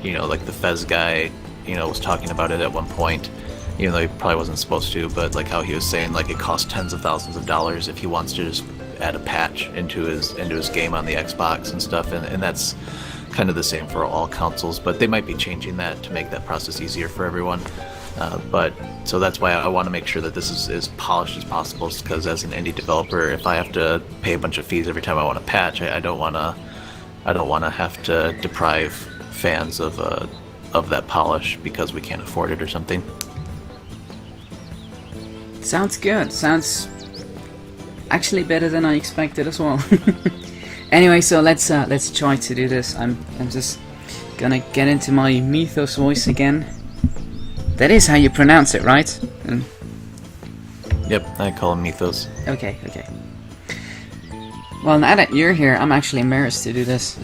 like the Fez guy, was talking about it at one point, even though he probably wasn't supposed to, but like how he was saying like it costs tens of thousands of dollars if he wants to just add a patch into his game on the Xbox and stuff, and that's kind of the same for all consoles, but they might be changing that to make that process easier for everyone. But so that's why I want to make sure that this is as polished as possible, because as an indie developer, if I have to pay a bunch of fees every time I want to patch, I don't want to have to deprive fans of that polish because we can't afford it or something. Sounds good. Sounds actually better than I expected as well. Anyway, so let's try to do this. I'm just gonna get into my Mythos voice again. That is how you pronounce it, right? Yep, I call him Mythos. Okay. Well, now that you're here, I'm actually embarrassed to do this.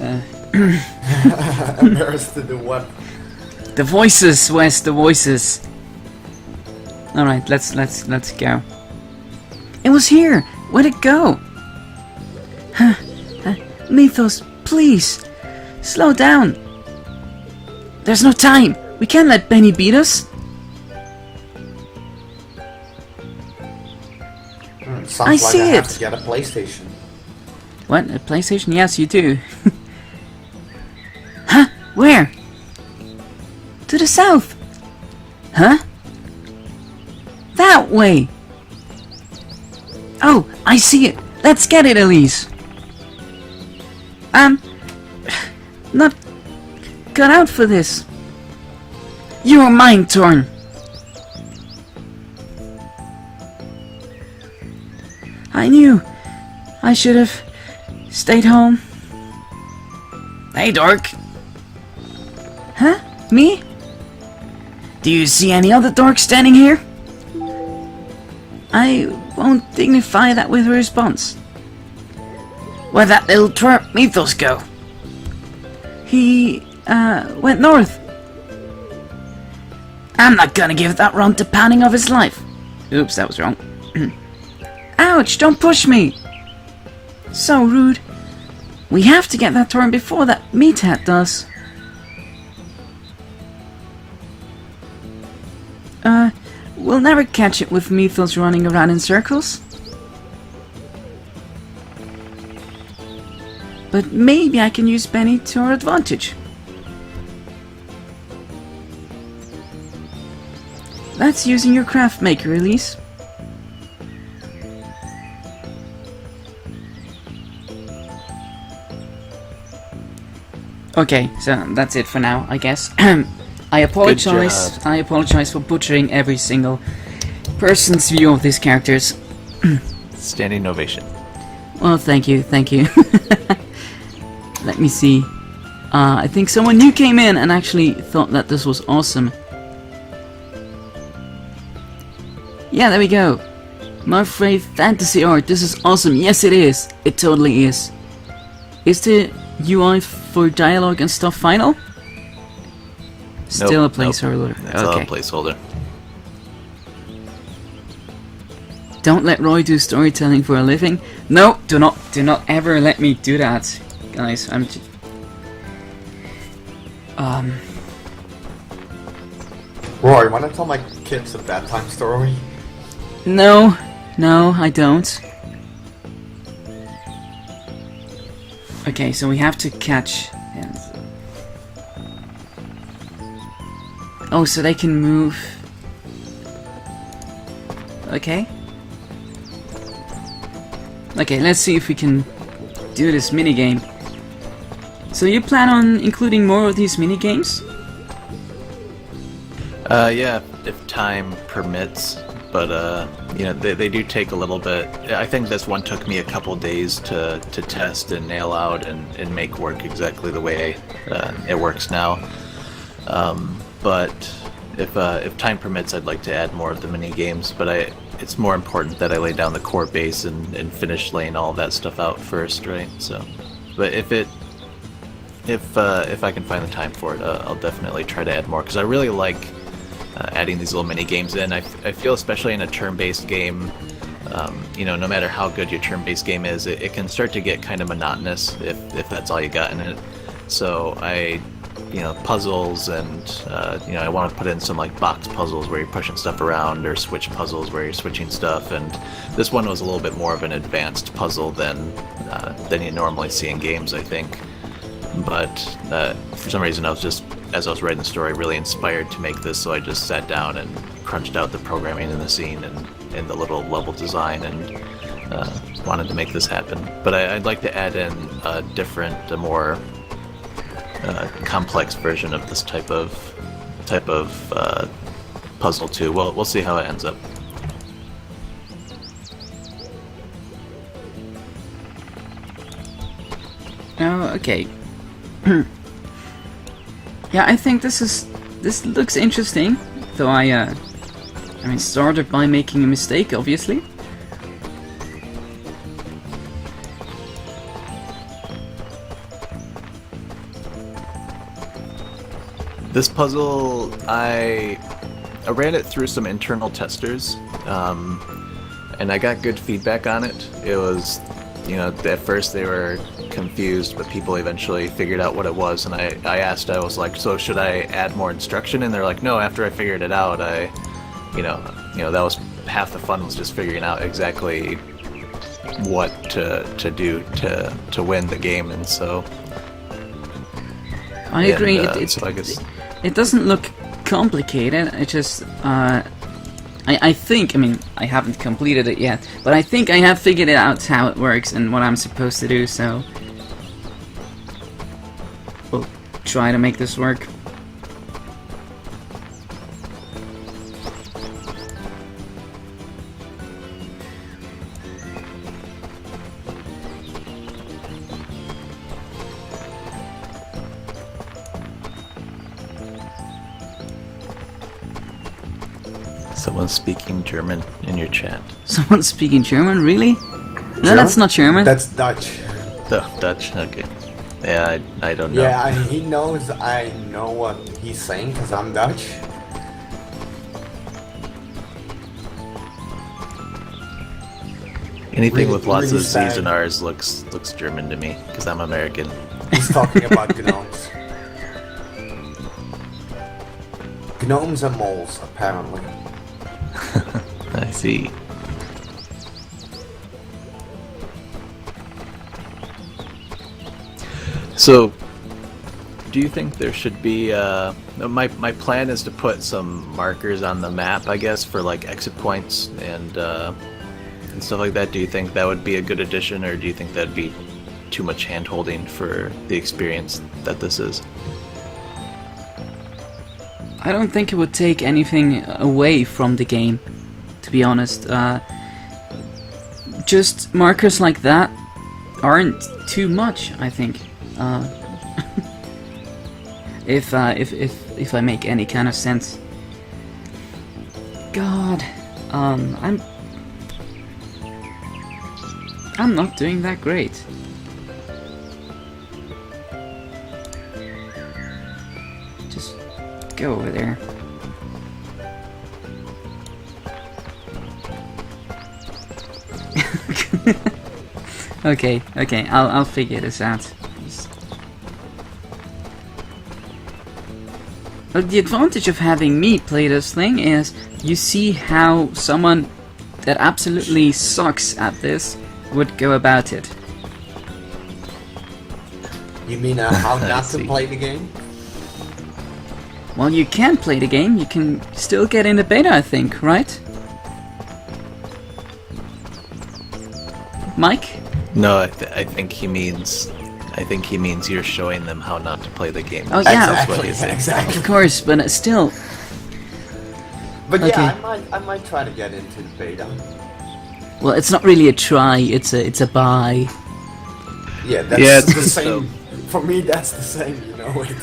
Embarrassed to do what? The voices, Wes, the voices. All right, let's go. It was here. Where'd it go? Mythos, please slow down. There's no time. We can't let Benny beat us. Sounds I like see I have it. to get a PlayStation. What? A PlayStation? Yes, you do. Huh? Where? To the south. Huh? That way. Oh, I see it. Let's get it, Elise. Not cut out for this. You're mine, Torn. I knew I should have stayed home. Hey, Dork. Huh? Me? Do you see any other dorks standing here? I won't dignify that with a response. Where'd that little twerp Mythos go? He, went north. I'm not gonna give that runt the pounding of his life. Oops, that was wrong. Ouch, don't push me! So rude. We have to get that torn before that meathead does. We'll never catch it with Mythos running around in circles. But maybe I can use Benny to our advantage. That's using your craft maker, Elise. Okay, so that's it for now, I guess. I apologize. I apologize for butchering every single person's view of these characters. Standing ovation. Well, thank you. Let me see. I think someone new came in and actually thought that this was awesome. Yeah, there we go. My Faith fantasy art. This is awesome. Yes, it is. It totally is. Is the UI for dialogue and stuff final? Still a placeholder. Nope. It's all a placeholder. Don't let Roy do storytelling for a living. No, do not ever let me do that, guys. Roy, wanna tell my kids a bedtime story? No, I don't. Okay, so we have to catch. Oh, so they can move. Okay. Okay, let's see if we can do this minigame. So you plan on including more of these minigames? Yeah, if time permits. But they do take a little bit. I think this one took me a couple days to test and nail out and make work exactly the way it works now. But if time permits, I'd like to add more of the mini games. But it's more important that I lay down the core base and finish laying all of that stuff out first, right? So, but if I can find the time for it, I'll definitely try to add more, because I really like adding these little mini games in. I feel, especially in a turn-based game, no matter how good your turn-based game is, it can start to get kind of monotonous if that's all you got in it. So I puzzles, and I want to put in some like box puzzles where you're pushing stuff around, or switch puzzles where you're switching stuff. And this one was a little bit more of an advanced puzzle than you normally see in games, I think. But for some reason, I was just, as I was writing the story, really inspired to make this, so I just sat down and crunched out the programming in the scene and the little level design, and wanted to make this happen. But I'd like to add in a more complex version of this type of puzzle too. We'll see how it ends up. Oh, okay. Yeah, I think this looks interesting. Though I started by making a mistake, obviously. This puzzle, I ran it through some internal testers, and I got good feedback on it. It was, at first they were confused, but people eventually figured out what it was, and I asked, I was like, so should I add more instruction? And they're like, no, after I figured it out, that was half the fun, was just figuring out exactly what to do to win the game. And so I agree. So I guess it doesn't look complicated. It just I think, I haven't completed it yet, but I think I have figured out how it works and what I'm supposed to do, so we'll try to make this work. someone's speaking German in your chat. Someone's speaking German? Really? No, German? that's not German. That's Dutch. Oh, Dutch. Okay. Yeah, I don't know. Yeah, he knows I know what he's saying because I'm Dutch. Anything with lots really of sad. C's and R's looks German to me because I'm American. He's talking about gnomes. Gnomes and moles, apparently. I see. So, do you think there should be? My plan is to put some markers on the map, I guess, for like exit points and stuff like that. Do you think that would be a good addition, or do you think that'd be too much hand-holding for the experience that this is? I don't think it would take anything away from the game, to be honest. Just markers like that aren't too much, I think. If I make any kind of sense. God, I'm not doing that great. Just go over there. Okay, I'll figure this out. But the advantage of having me play this thing is you see how someone that absolutely sucks at this would go about it. You mean how I not to see. play the game? Well, you can play the game, you can still get in the beta, I think, right? Mike? No, I think he means you're showing them how not to play the game. Oh, yeah. That's what he's saying. Exactly. Of course, but still. But Okay. yeah, I might try to get into the beta. Well, it's not really a try, it's a buy. Yeah, that's Yeah, it's the just same. For me, that's the same. You know it.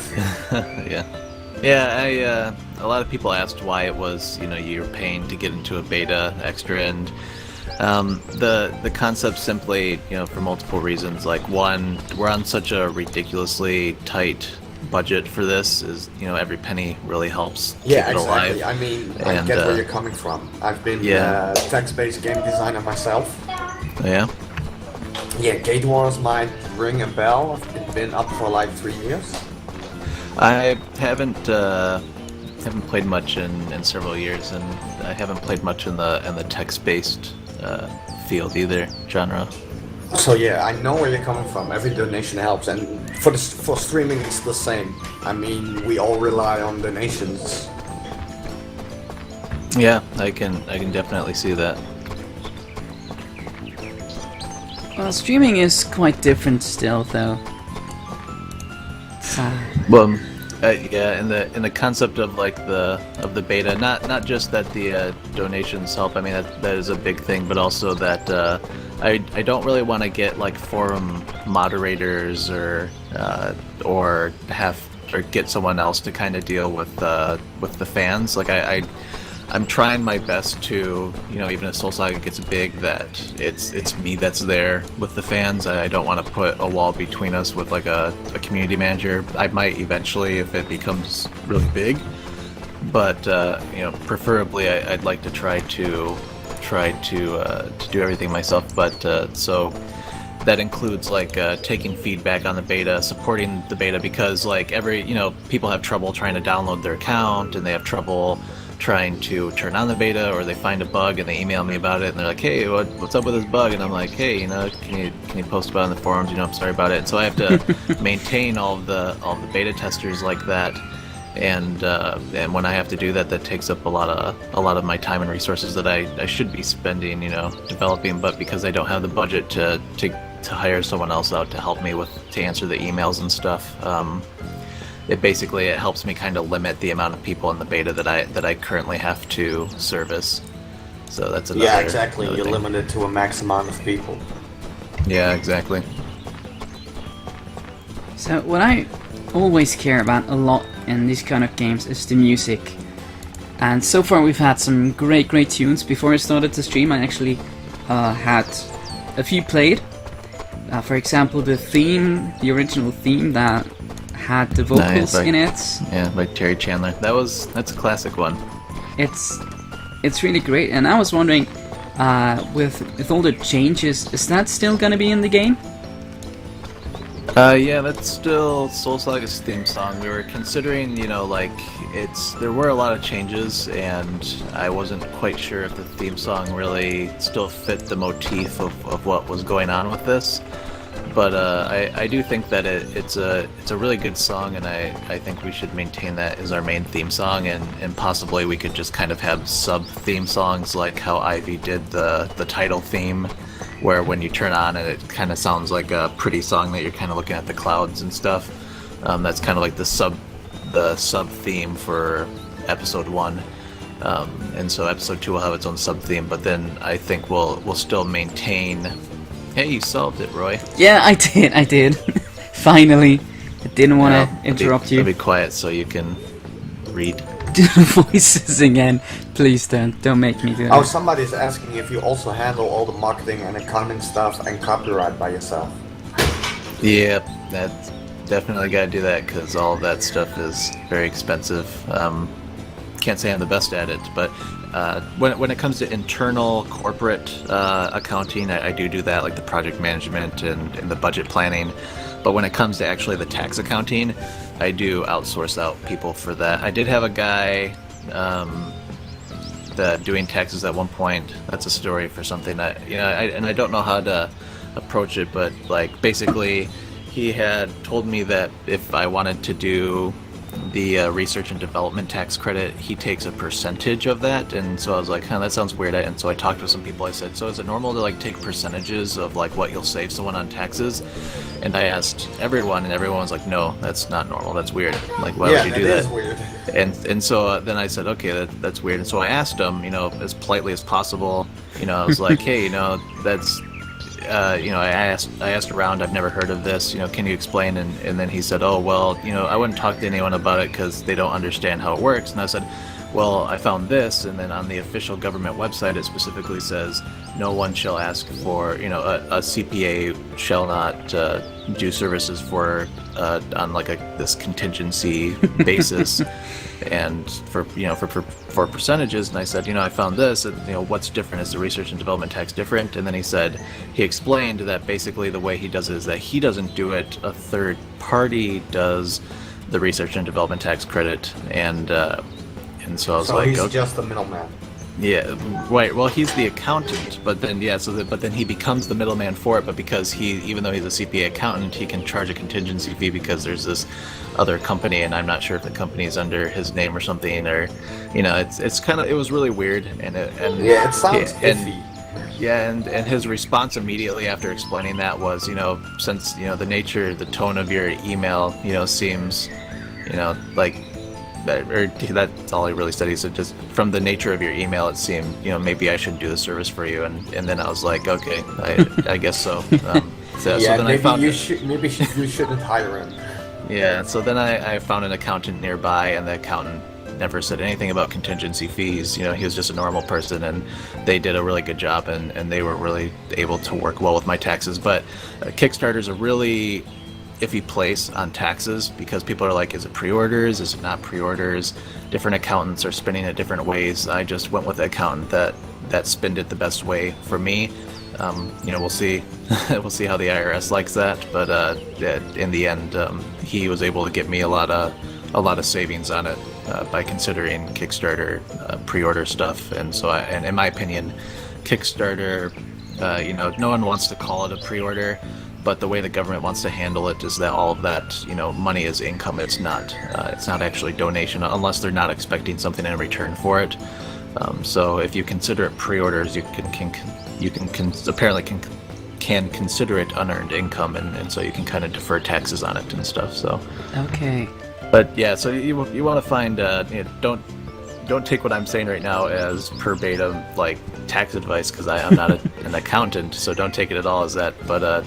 Yeah. A lot of people asked why it was, you're paying to get into a beta extra, and the concept simply, for multiple reasons. Like, one, we're on such a ridiculously tight budget for this. Is every penny really helps Yeah, keep it exactly. alive. I mean, I And, get where you're coming from. I've been yeah. a text-based game designer myself. Yeah. Yeah, Gate Wars might ring a bell. It's been up for like 3 years. I haven't played much in several years, and I haven't played much in the text-based field either genre. So yeah, I know where you're coming from. Every donation helps, and for streaming it's the same. I mean, we all rely on donations. Yeah, I can definitely see that. Well, streaming is quite different still, though. Well, yeah, in the concept of like the beta, not just that the donations help. I mean that is a big thing, but also that I don't really want to get like forum moderators or get someone else to kind of deal with the fans. Like I'm trying my best to, even if Soul Saga gets big, that it's me that's there with the fans. I don't want to put a wall between us with like a community manager. I might eventually if it becomes really big, but preferably I'd like to try to do everything myself. But so that includes like taking feedback on the beta, supporting the beta, because like people have trouble trying to download their account, and they have trouble trying to turn on the beta, or they find a bug and they email me about it and they're like, hey, what's up with this bug? And I'm like, hey, can you post about it in the forums? I'm sorry about it. And so I have to maintain all the beta testers like that, and when I have to do that, that takes up a lot of my time and resources that I should be spending developing, but because I don't have the budget to hire someone else out to help me to answer the emails and stuff, it helps me kind of limit the amount of people in the beta that I currently have to service. So that's another. Yeah, exactly. Another You're thing. limited to a max amount of people. Yeah, exactly. So what I always care about a lot in these kind of games is the music. And so far we've had some great tunes. Before I started to stream, I actually had a few played. For example, the original theme that had the vocals in it. Yeah, by Terry Chandler. That's a classic one. It's really great, and I was wondering, with all the changes, is that still gonna be in the game? Yeah, that's still Soul Saga's theme song. We were considering, there were a lot of changes, and I wasn't quite sure if the theme song really still fit the motif of what was going on with this. But I do think that it's a really good song, and I think we should maintain that as our main theme song, and possibly we could just kind of have sub-theme songs like how Ivy did the title theme, where when you turn on it kind of sounds like a pretty song that you're kind of looking at the clouds and stuff. That's kind of like the sub-theme for episode 1. And so episode 2 will have its own sub-theme, but then I think we'll still maintain... Hey, you solved it, Roy. Yeah, I did. Finally. I didn't want to interrupt you. Be quiet so you can read. Do the voices again. Please don't make me do that. Oh, somebody's asking if you also handle all the marketing and accounting stuff and copyright by yourself. Yeah, that's definitely got to do that, because all of that stuff is very expensive. Can't say I'm the best at it, but when it comes to internal corporate accounting, I do that, like the project management and the budget planning. But when it comes to actually the tax accounting, I do outsource out people for that. I did have a guy that doing taxes at one point. That's a story for something that I don't know how to approach it, but like basically he had told me that if I wanted to do the research and development tax credit, he takes a percentage of that, and so I was like, that sounds weird. And so I talked to some people. I said, so is it normal to like take percentages of like what you'll save someone on taxes? And I asked everyone, and everyone was like, no, that's not normal, that's weird, like why would you do that? Is weird. And so then I said, okay, that's weird. And so I asked him, as politely as possible, I was like, hey, that's I asked around. I've never heard of this. Can you explain? And then he said, oh well, I wouldn't talk to anyone about it because they don't understand how it works. And I said, well, I found this, and then on the official government website, it specifically says no one shall ask for, a CPA shall not do services for on like this contingency basis, and for percentages. And I said, I found this, and what's different? Is the research and development tax different? And then he explained that basically the way he does it is that he doesn't do it, a third party does. the research and development tax credit, and so I was So like, he's okay. just a middleman. Yeah, right. Well, he's the accountant, but then but then he becomes the middleman for it. But because even though he's a CPA accountant, he can charge a contingency fee because there's this other company, and I'm not sure if the company's under his name or something, or it's kind of, it was really weird, and Yeah, it sounds iffy. yeah, and his response immediately after explaining that was, since the tone of your email, seems, like. Or that's all he really said. He said, just from the nature of your email, it seemed, maybe I should do the service for you. And then I was like, okay, I guess so. So Yeah, then maybe I found you shouldn't hire him. Yeah, so then I found an accountant nearby, and the accountant never said anything about contingency fees. He was just a normal person, and they did a really good job, and they were really able to work well with my taxes. But Kickstarter's a really iffy place on taxes, because people are like, is it pre-orders, is it not pre-orders? Different accountants are spinning it different ways. I just went with the accountant that spinned it the best way for me. We'll see we'll see how the IRS likes that, but in the end, he was able to get me a lot of savings on it by considering Kickstarter pre-order stuff. And so and in my opinion, Kickstarter, no one wants to call it a pre-order, but the way the government wants to handle it is that all of that, money is income. It's not actually donation, unless they're not expecting something in return for it. So if you consider it pre-orders, you can consider it unearned income, and so you can kind of defer taxes on it and stuff. So Okay. but yeah, so you want to find don't take what I'm saying right now as verbatim like tax advice, because I'm not an accountant, so don't take it at all as that. But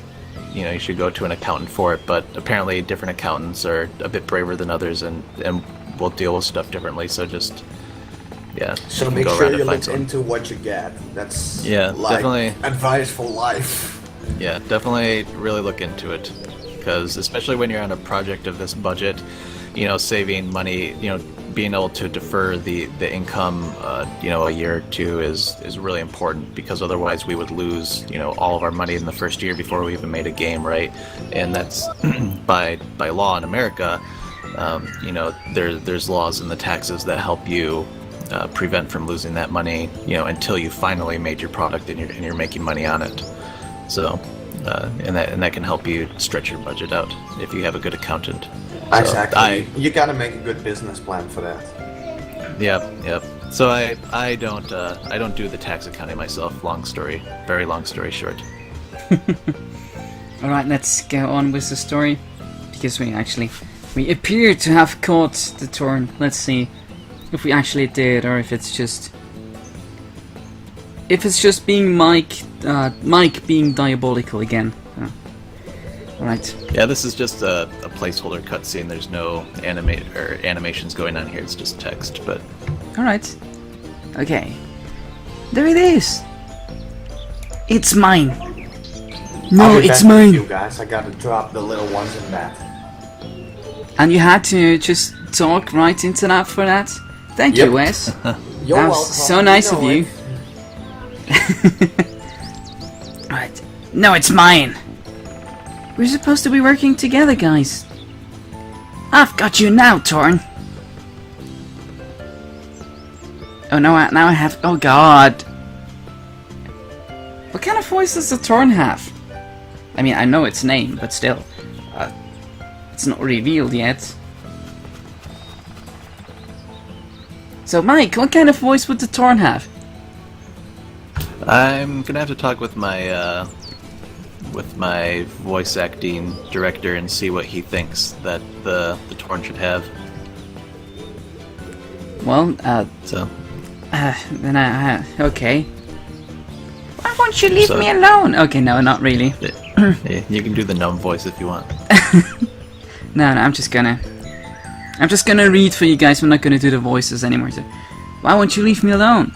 you should go to an accountant for it. But apparently different accountants are a bit braver than others, and will deal with stuff differently. So just So you can make go sure around you and find look someone. into what you get. That's definitely. advice for life. Yeah, definitely really look into it, because especially when you're on a project of this budget, saving money, being able to defer the income, a year or two is really important, because otherwise we would lose, all of our money in the first year before we even made a game, right? And that's by law in America. There's laws in the taxes that help you prevent from losing that money, until you finally made your product and you're making money on it. So, and that can help you stretch your budget out if you have a good accountant. So Exactly. You gotta make a good business plan for that. Yep. So I don't do the tax accounting myself. Very long story short. All right, let's go on with the story, because we appear to have caught the Torn. Let's see if we actually did, or if it's just being Mike being diabolical again. Alright. Yeah, this is just a placeholder cutscene. There's no animations going on here. It's just text. But Alright. Okay. There it is. It's mine. No, I'll be it's back with mine. You guys, I gotta drop the little ones in that. And you had to just talk right into that for that? Thank Yep. you, Wes. You're That was welcome. so nice of you. Right. No, it's mine. We're supposed to be working together, guys. I've got you now, Torn. Oh no, now I have... Oh god. What kind of voice does the Torn have? I mean, I know its name, but still. It's not revealed yet. So, Mike, what kind of voice would the Torn have? I'm gonna have to talk with my voice acting director and see what he thinks that the Torn should have. Well, So then okay. Why won't you leave So- me alone? Okay, no, not really. yeah, you can do the numb voice if you want. No, I'm just gonna read for you guys. I'm not gonna do the voices anymore. So, why won't you leave me alone?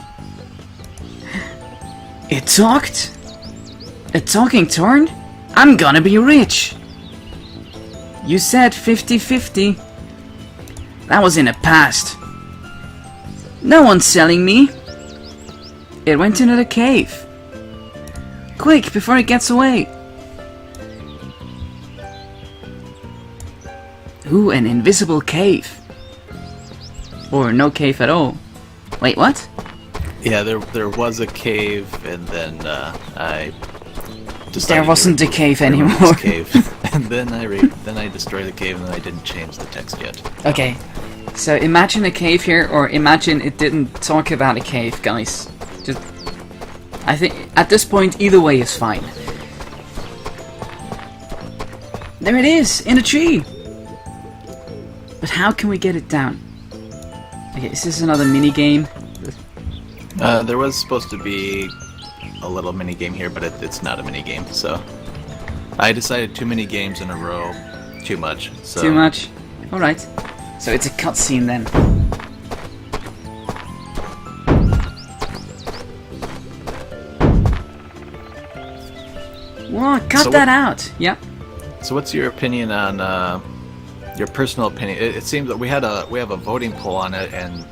It talked? A talking Torn? I'm gonna be rich! You said 50-50. That was in the past. No one's selling me. It went into the cave. Quick, before it gets away. Ooh, an invisible cave. Or no cave at all. Wait, what? Yeah, there was a cave, and then I decided There wasn't to a cave remove anymore. this cave, and then I destroyed the cave, and then I didn't change the text yet. Okay, so imagine a cave here, or imagine it didn't talk about a cave, guys. Just, I think at this point, either way is fine. There it is, in a tree! But how can we get it down? Okay, is this another mini game? There was supposed to be a little mini game here, but it's not a mini game. So I decided too many games in a row, too much. So. Too much? Alright. So it's a cutscene then. Whoa, cut So that out! Yeah. So what's your opinion on your personal opinion? It seems that we have a voting poll on it, and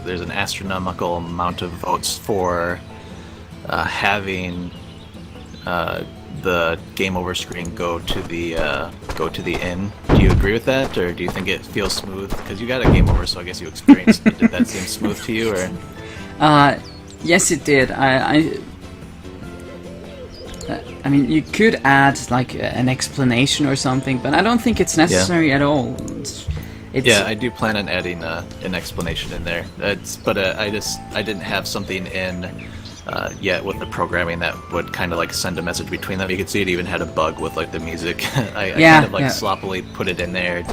there's an astronomical amount of votes for having the game over screen go to the inn. Do you agree with that, or do you think it feels smooth? Because you got a game over, so I guess you experienced it. Did that seem smooth to you, or? Yes, it did. I mean, you could add like an explanation or something, but I don't think it's necessary at all. Yeah, I do plan on adding an explanation in there. But I didn't have something in yet with the programming that would kind of like send a message between them. You could see it even had a bug with like the music. I kind of like sloppily put it in there.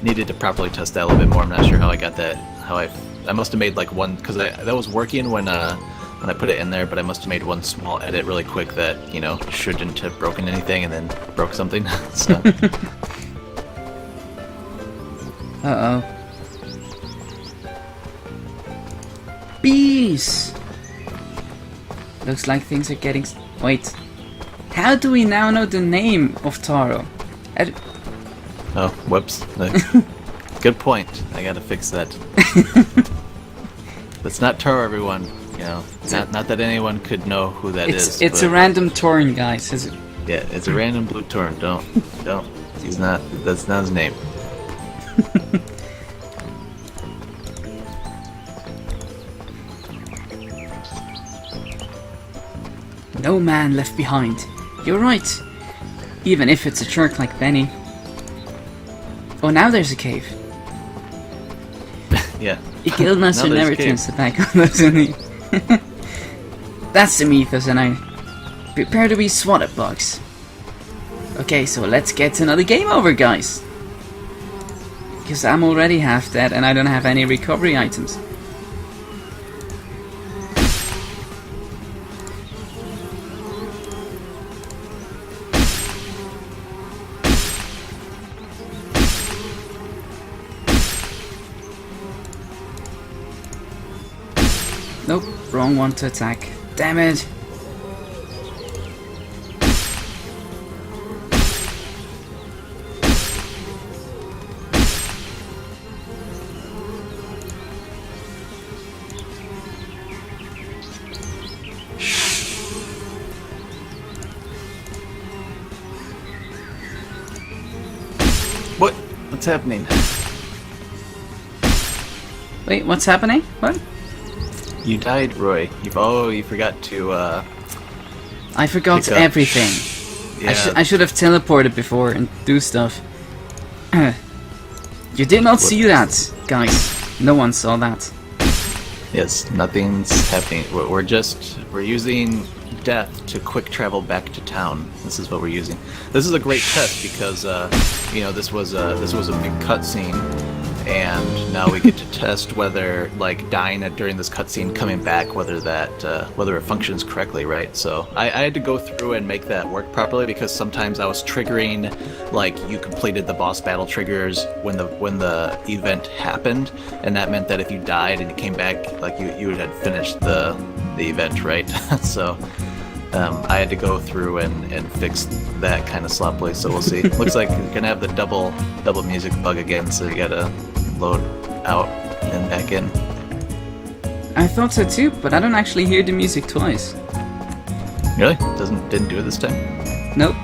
Needed to properly test that a little bit more. I'm not sure how I got that. I must have made like one, because that was working when I put it in there, but I must have made one small edit really quick that shouldn't have broken anything, and then broke something. So. Uh-oh. Bees! Looks like things are getting... Wait. How do we now know the name of Taro? Oh, whoops. Good point. I gotta fix that. That's not Taro, everyone. Not that anyone could know who that is. It's a random Torn, guys. Is it? Yeah, it's a random blue Torn. Don't. That's not his name. No man left behind. You're right. Even if it's a jerk like Benny. Oh, now there's a cave. Yeah. The Guildmaster never turns the back on those in me. That's the mythos, and I prepare to be swatted bugs. Okay, so let's get another game over, guys. Because I'm already half dead and I don't have any recovery items. Nope, wrong one to attack. Damn it! What's happening? Wait, what's happening? What? You died, Roy. You forgot to, I forgot everything. Yeah. I should have teleported before and do stuff. You did not see that, guys. No one saw that. Yes, nothing's happening. We're using death to quick travel back to town. This is what we're using. This is a great test because, this was a big cutscene, and now we get to test whether, like, dying during this cutscene, coming back, whether it functions correctly, right? So I had to go through and make that work properly, because sometimes I was triggering, like, you completed the boss battle triggers when the event happened, and that meant that if you died and you came back, like, you had finished the event, right? So I had to go through and fix that kind of sloppily, so we'll see. Looks like we're gonna have the double music bug again, so you gotta load out and back in. I thought so too, but I don't actually hear the music twice. Really? Didn't do it this time? Nope.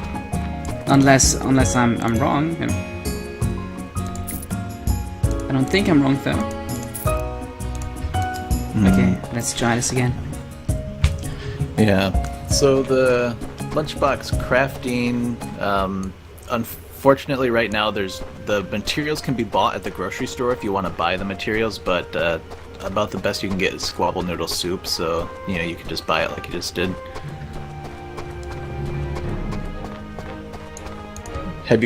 Unless I'm wrong. I don't think I'm wrong though. Okay, let's try this again. Yeah. So the lunchbox crafting, unfortunately, right now the materials can be bought at the grocery store if you want to buy the materials, but about the best you can get is squabble noodle soup. So you can just buy it like you just did. Have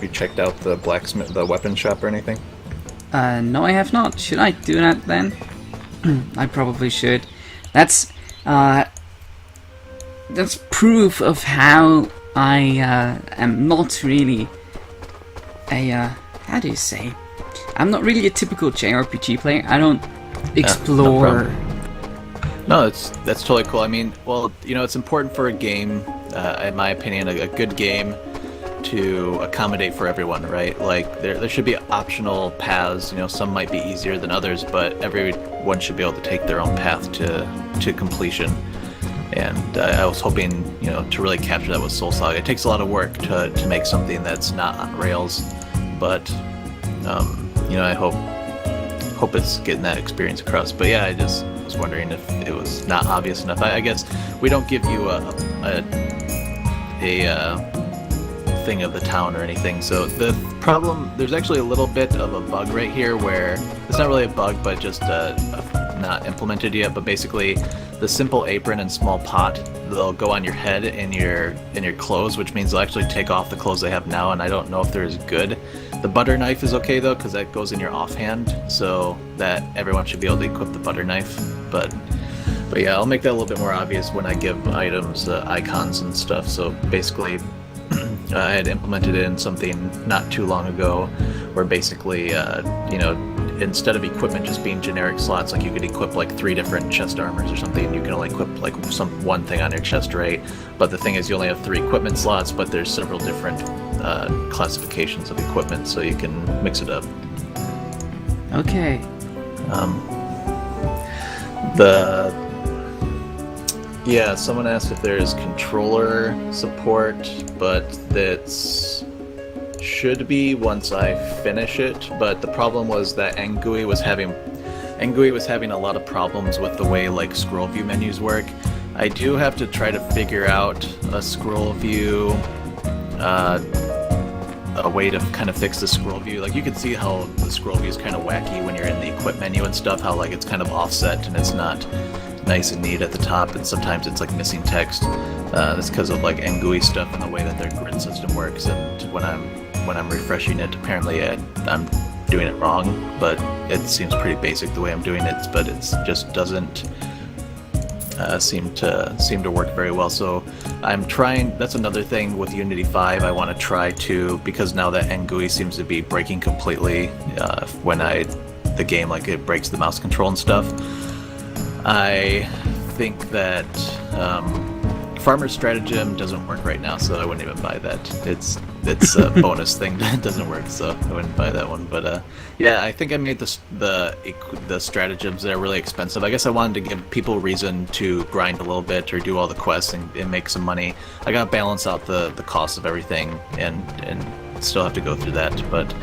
you checked out the blacksmith, the weapon shop or anything? No, I have not. Should I do that then? I probably should. That's proof of how I am not really a how do you say? I'm not really a typical JRPG player. I don't explore. No, that's totally cool. I mean, well, it's important for a game, in my opinion, a good game to accommodate for everyone, right? Like there should be optional paths. Some might be easier than others, but everyone should be able to take their own path to completion. And I was hoping, to really capture that with Soul Saga. It takes a lot of work to make something that's not on rails, but I hope it's getting that experience across. But yeah, I just was wondering if it was not obvious enough. I guess we don't give you a thing of the town or anything. So the problem, there's actually a little bit of a bug right here where it's not really a bug, but just not implemented yet. But basically, the simple apron and small pot, they'll go on your head in your clothes, which means they'll actually take off the clothes they have now, and I don't know if they're as good. The butter knife is okay though, because that goes in your offhand, so that everyone should be able to equip the butter knife. But yeah, I'll make that a little bit more obvious when I give items icons and stuff. So basically, I had implemented in something not too long ago, where basically, instead of equipment just being generic slots, like you could equip like 3 different chest armors or something, you can only equip like one thing on your chest, right? But the thing is, you only have 3 equipment slots, but there's several different classifications of equipment, so you can mix it up. Okay. Yeah, someone asked if there's controller support, but that's should be once I finish it. But the problem was that Angui was having a lot of problems with the way like scroll view menus work. I do have to try to figure out a scroll view, a way to kind of fix the scroll view. Like you can see how the scroll view is kind of wacky when you're in the equip menu and stuff, how like it's kind of offset and it's not nice and neat at the top, and sometimes it's like missing text. That's because of like Angui stuff and the way that their grid system works. And when I'm refreshing it, apparently I'm doing it wrong, but it seems pretty basic the way I'm doing it. But it just doesn't seem to work very well. So I'm trying. That's another thing with Unity 5. I want to try to, because now that Angui seems to be breaking completely when the game like it breaks the mouse control and stuff. I think that Farmer's Stratagem doesn't work right now, so I wouldn't even buy that. It's a bonus thing that doesn't work, so I wouldn't buy that one. But yeah, I think I made the stratagems that are really expensive. I guess I wanted to give people reason to grind a little bit or do all the quests and make some money. I gotta balance out the cost of everything and still have to go through that. But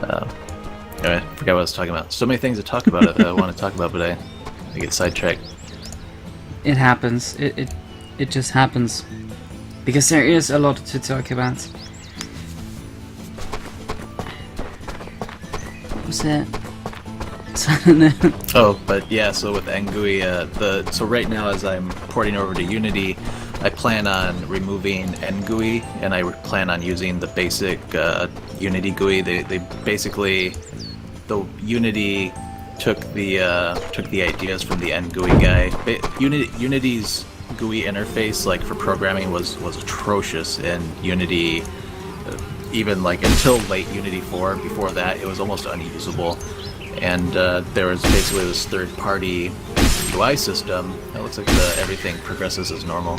I forgot what I was talking about. So many things to talk about that I want to talk about, but I get sidetracked. It happens. It just happens. Because there is a lot to talk about. What's that? I don't know. Oh, but yeah, so with Angui, so right now as I'm porting over to Unity, I plan on removing Ngui, and I plan on using the basic Unity GUI. They basically, the Unity took the ideas from the Ngui guy. Unity's GUI interface, like for programming, was atrocious, and Unity, even like until late Unity 4, before that, it was almost unusable. And there was basically this third-party UI system. It looks like everything progresses as normal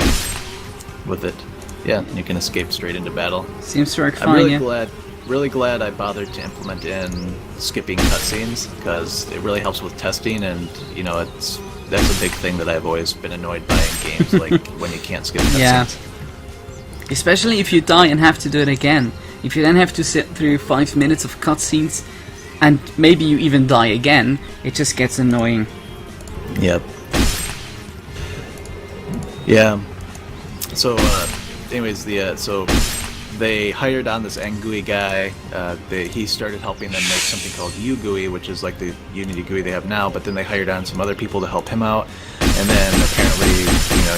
with it. Yeah, you can escape straight into battle. Seems to work fine. I'm really glad I bothered to implement in skipping cutscenes, because it really helps with testing, and that's a big thing that I've always been annoyed by in games, like when you can't skip cutscenes. Yeah. Especially if you die and have to do it again. if you then have to sit through 5 minutes of cutscenes, and maybe you even die again, it just gets annoying. Yep. Yeah. So, anyways, so they hired on this Ngui guy. He started helping them make something called UGUI, which is like the Unity GUI they have now. But then they hired on some other people to help him out, and then apparently,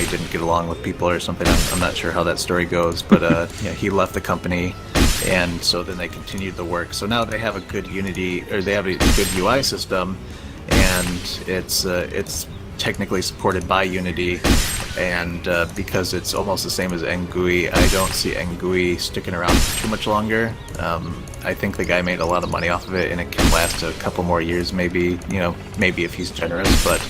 he didn't get along with people or something. I'm not sure how that story goes, but he left the company, and so then they continued the work. So now they have a good they have a good UI system, and it's technically supported by Unity. And because it's almost the same as Ngui, I don't see Ngui sticking around for too much longer. I think the guy made a lot of money off of it, and it can last a couple more years, maybe if he's generous. But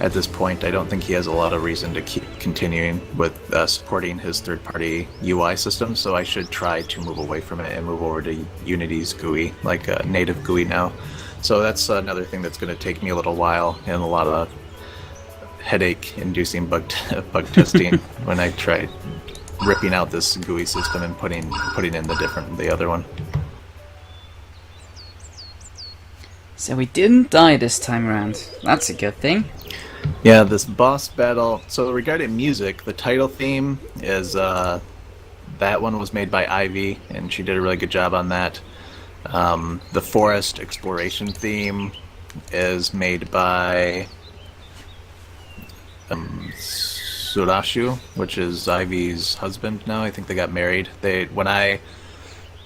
at this point, I don't think he has a lot of reason to keep continuing with supporting his third-party UI system. So I should try to move away from it and move over to Unity's GUI, like a native GUI now. So that's another thing that's going to take me a little while and a lot of headache-inducing bug testing when I try ripping out this GUI system and putting in the other one. So we didn't die this time around. That's a good thing. Yeah, this boss battle. So regarding music, the title theme is that one was made by Ivy, and she did a really good job on that. The forest exploration theme is made by Surashu, which is Ivy's husband now. I think they got married. When I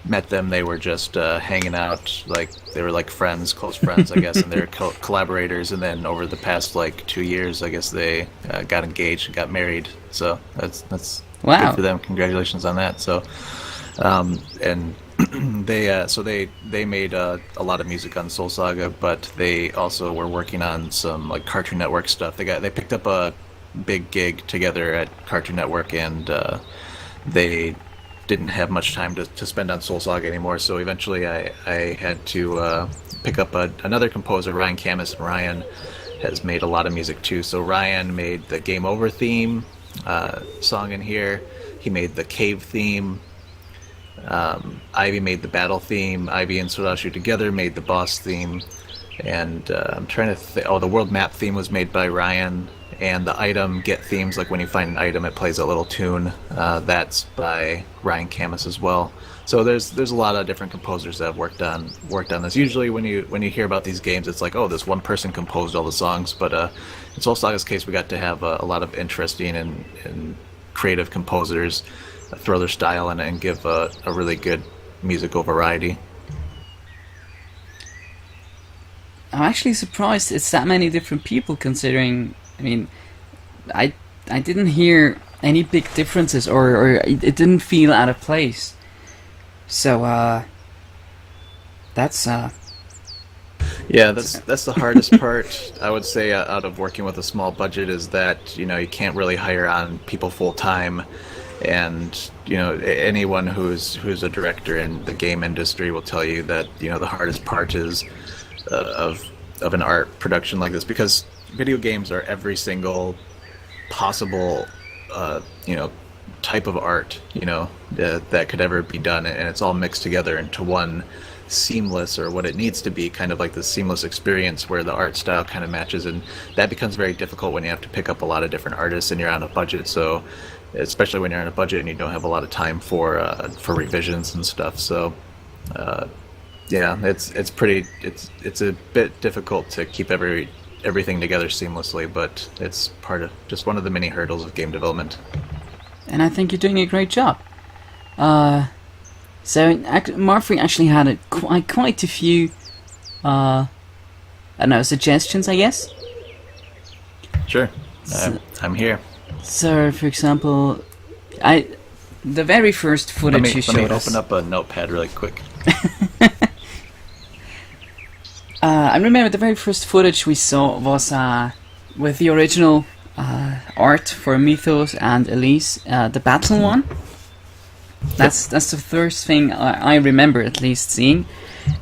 met them, they were just hanging out, like they were like friends, close friends, I guess, and they were collaborators. And then over the past 2 years, I guess they got engaged and got married. So that's wow. Good for them. Congratulations on that. So and they made a lot of music on Soul Saga, but they also were working on some Cartoon Network stuff. They picked up a big gig together at Cartoon Network, and they didn't have much time to spend on Soul Saga anymore. So eventually, I had to pick up another composer, Ryan Camus, and Ryan has made a lot of music too. So Ryan made the Game Over theme song in here. He made the Cave theme. Ivy made the battle theme. Ivy and Surashu together made the boss theme, and I'm trying to the world map theme was made by Ryan, and the item get themes, like when you find an item it plays a little tune, that's by Ryan Camus as well. So there's a lot of different composers that have worked on this. Usually when you hear about these games, it's like, oh, this one person composed all the songs, but in Soul Saga's case, we got to have a lot of interesting and creative composers throw their style in and give a really good musical variety. I'm actually surprised it's that many different people, considering, I mean, I didn't hear any big differences, or it didn't feel out of place. So, that's Yeah, that's the hardest part, I would say, out of working with a small budget, is that, you can't really hire on people full time. And anyone who's a director in the game industry will tell you that the hardest part is of an art production like this, because video games are every single possible type of art that could ever be done, and it's all mixed together into one seamless, or what it needs to be, kind of like the seamless experience where the art style kind of matches, and that becomes very difficult when you have to pick up a lot of different artists and you're on a budget. So especially when you're on a budget and you don't have a lot of time for revisions and stuff. So yeah, it's a bit difficult to keep everything together seamlessly, but it's part of just one of the many hurdles of game development. And I think you're doing a great job. So Marfrey actually had quite a few suggestions, I guess. Sure, I'm here. So, for example, the very first footage you showed us. Let me open up a notepad really quick. I remember the very first footage we saw was with the original art for Mythos and Elise, the battle one. That's the first thing I remember at least seeing.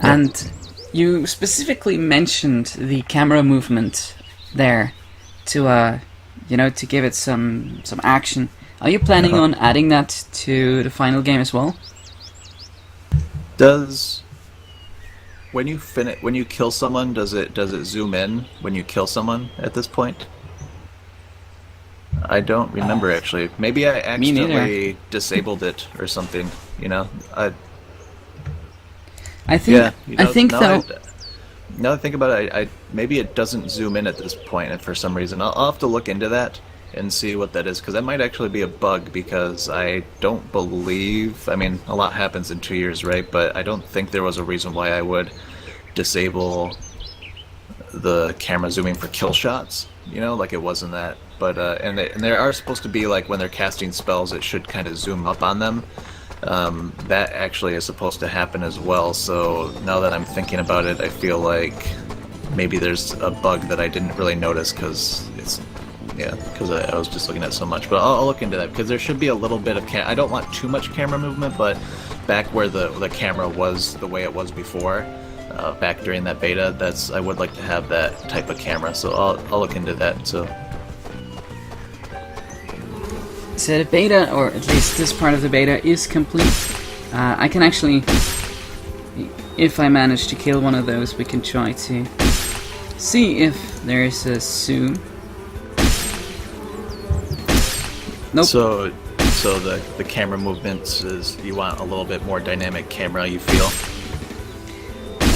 And you specifically mentioned the camera movement there to to give it some action. Are you planning on adding that to the final game as well? Does when you kill someone, does it zoom in when you kill someone at this point? I don't remember actually. Maybe I accidentally disabled it or something. You know, I think. yeah. You know, I think now though. now that I think about it, I maybe it doesn't zoom in at this point, and for some reason, I'll have to look into that and see what that is, because that might actually be a bug, because I don't believe, I mean, a lot happens in 2 years, right, but I don't think there was a reason why I would disable the camera zooming for kill shots, you know, like it wasn't that, but, and there are supposed to be, like, when they're casting spells, it should kind of zoom up on them. That actually is supposed to happen as well, so now that I'm thinking about it, I feel like maybe there's a bug that I didn't really notice, because it's, yeah, because I was just looking at so much. But I'll look into that, because there should be a little bit of I don't want too much camera movement, but back where the camera was the way it was before, back during that beta, I would like to have that type of camera. So I'll look into that. So The beta, or at least this part of the beta, is complete. I can actually, if I manage to kill one of those, we can try to see if there's a zoom. Nope. So the camera movements is, you want a little bit more dynamic camera, you feel?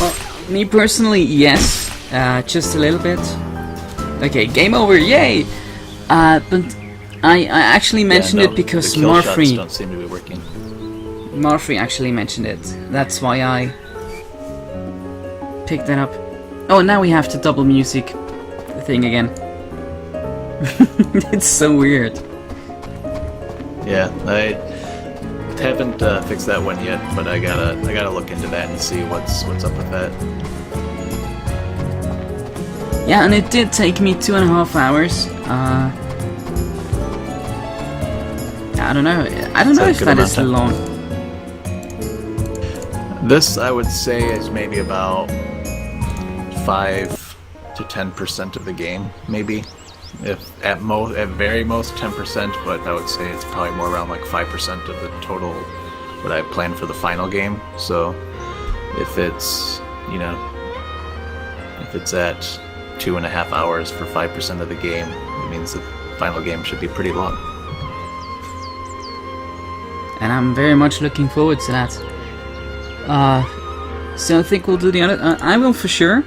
Well, me personally, yes, just a little bit. Okay, game over, yay! But I actually mentioned it because the kill shots Marfrey don't seem to be working. actually mentioned it. That's why I picked that up. Oh, now we have the double music thing again. It's so weird. Yeah, I haven't fixed that one yet, but I gotta look into that and see what's up with that. Yeah, and it did take me 2.5 hours. I don't know. I don't know if that is long. This, I would say, is maybe about 5 to 10% of the game, maybe. If at very most 10%, but I would say it's probably more around like 5% of the total what I planned for the final game. So if it's, you know, if it's at 2.5 hours for 5% of the game, it means the final game should be pretty long. And I'm very much looking forward to that. So I think we'll do the other. I will for sure.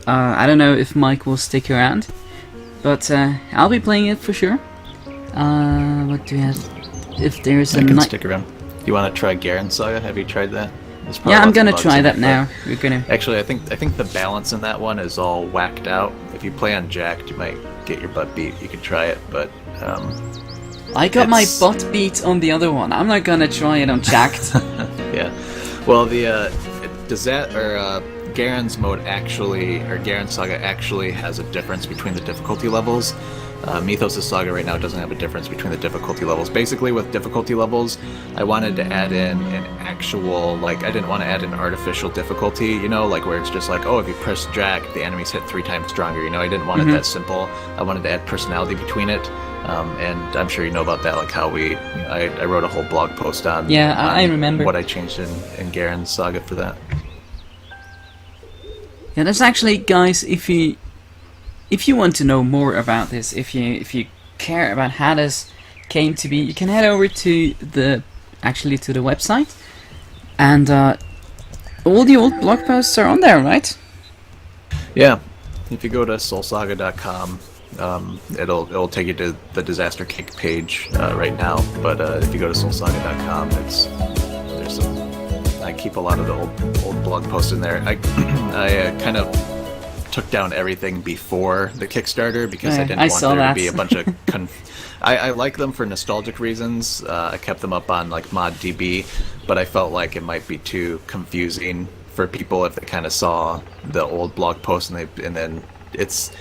I don't know if Mike will stick around, but I'll be playing it for sure. What do we have? If there's a I can stick around. You want to try Garen's Saga? Have you tried that? Yeah, I'm gonna try that now. We're gonna. Actually, I think the balance in that one is all whacked out. If you play on jacked, you might get your butt beat. You could try it, but I got my butt beat on the other one. I'm not gonna try it on jacked. Yeah. Well, Garen's mode actually, or Garen's Saga actually has a difference between the difficulty levels. Mythos' Saga right now doesn't have a difference between the difficulty levels. Basically, with difficulty levels, I wanted to add in an actual, like, I didn't want to add an artificial difficulty, you know, like where it's just like, oh, if you press jack, the enemies hit 3 times stronger, you know, I didn't want it that simple. I wanted to add personality between it. And I'm sure you know about that, like how I wrote a whole blog post on, I remember what I changed in Garen's Saga for that. Yeah, that's actually, guys, if you want to know more about this, if you care about how this came to be, you can head over to the website, and all the old blog posts are on there, right? Yeah, if you go to soulsaga.com, it'll take you to the Disaster Cake page right now. But if you go to soulsaga.com, I keep a lot of the old blog posts in there. I kind of took down everything before the Kickstarter because I didn't want there to be a bunch of I like them for nostalgic reasons. I kept them up on like ModDB, but I felt like it might be too confusing for people if they kind of saw the old blog post and then it's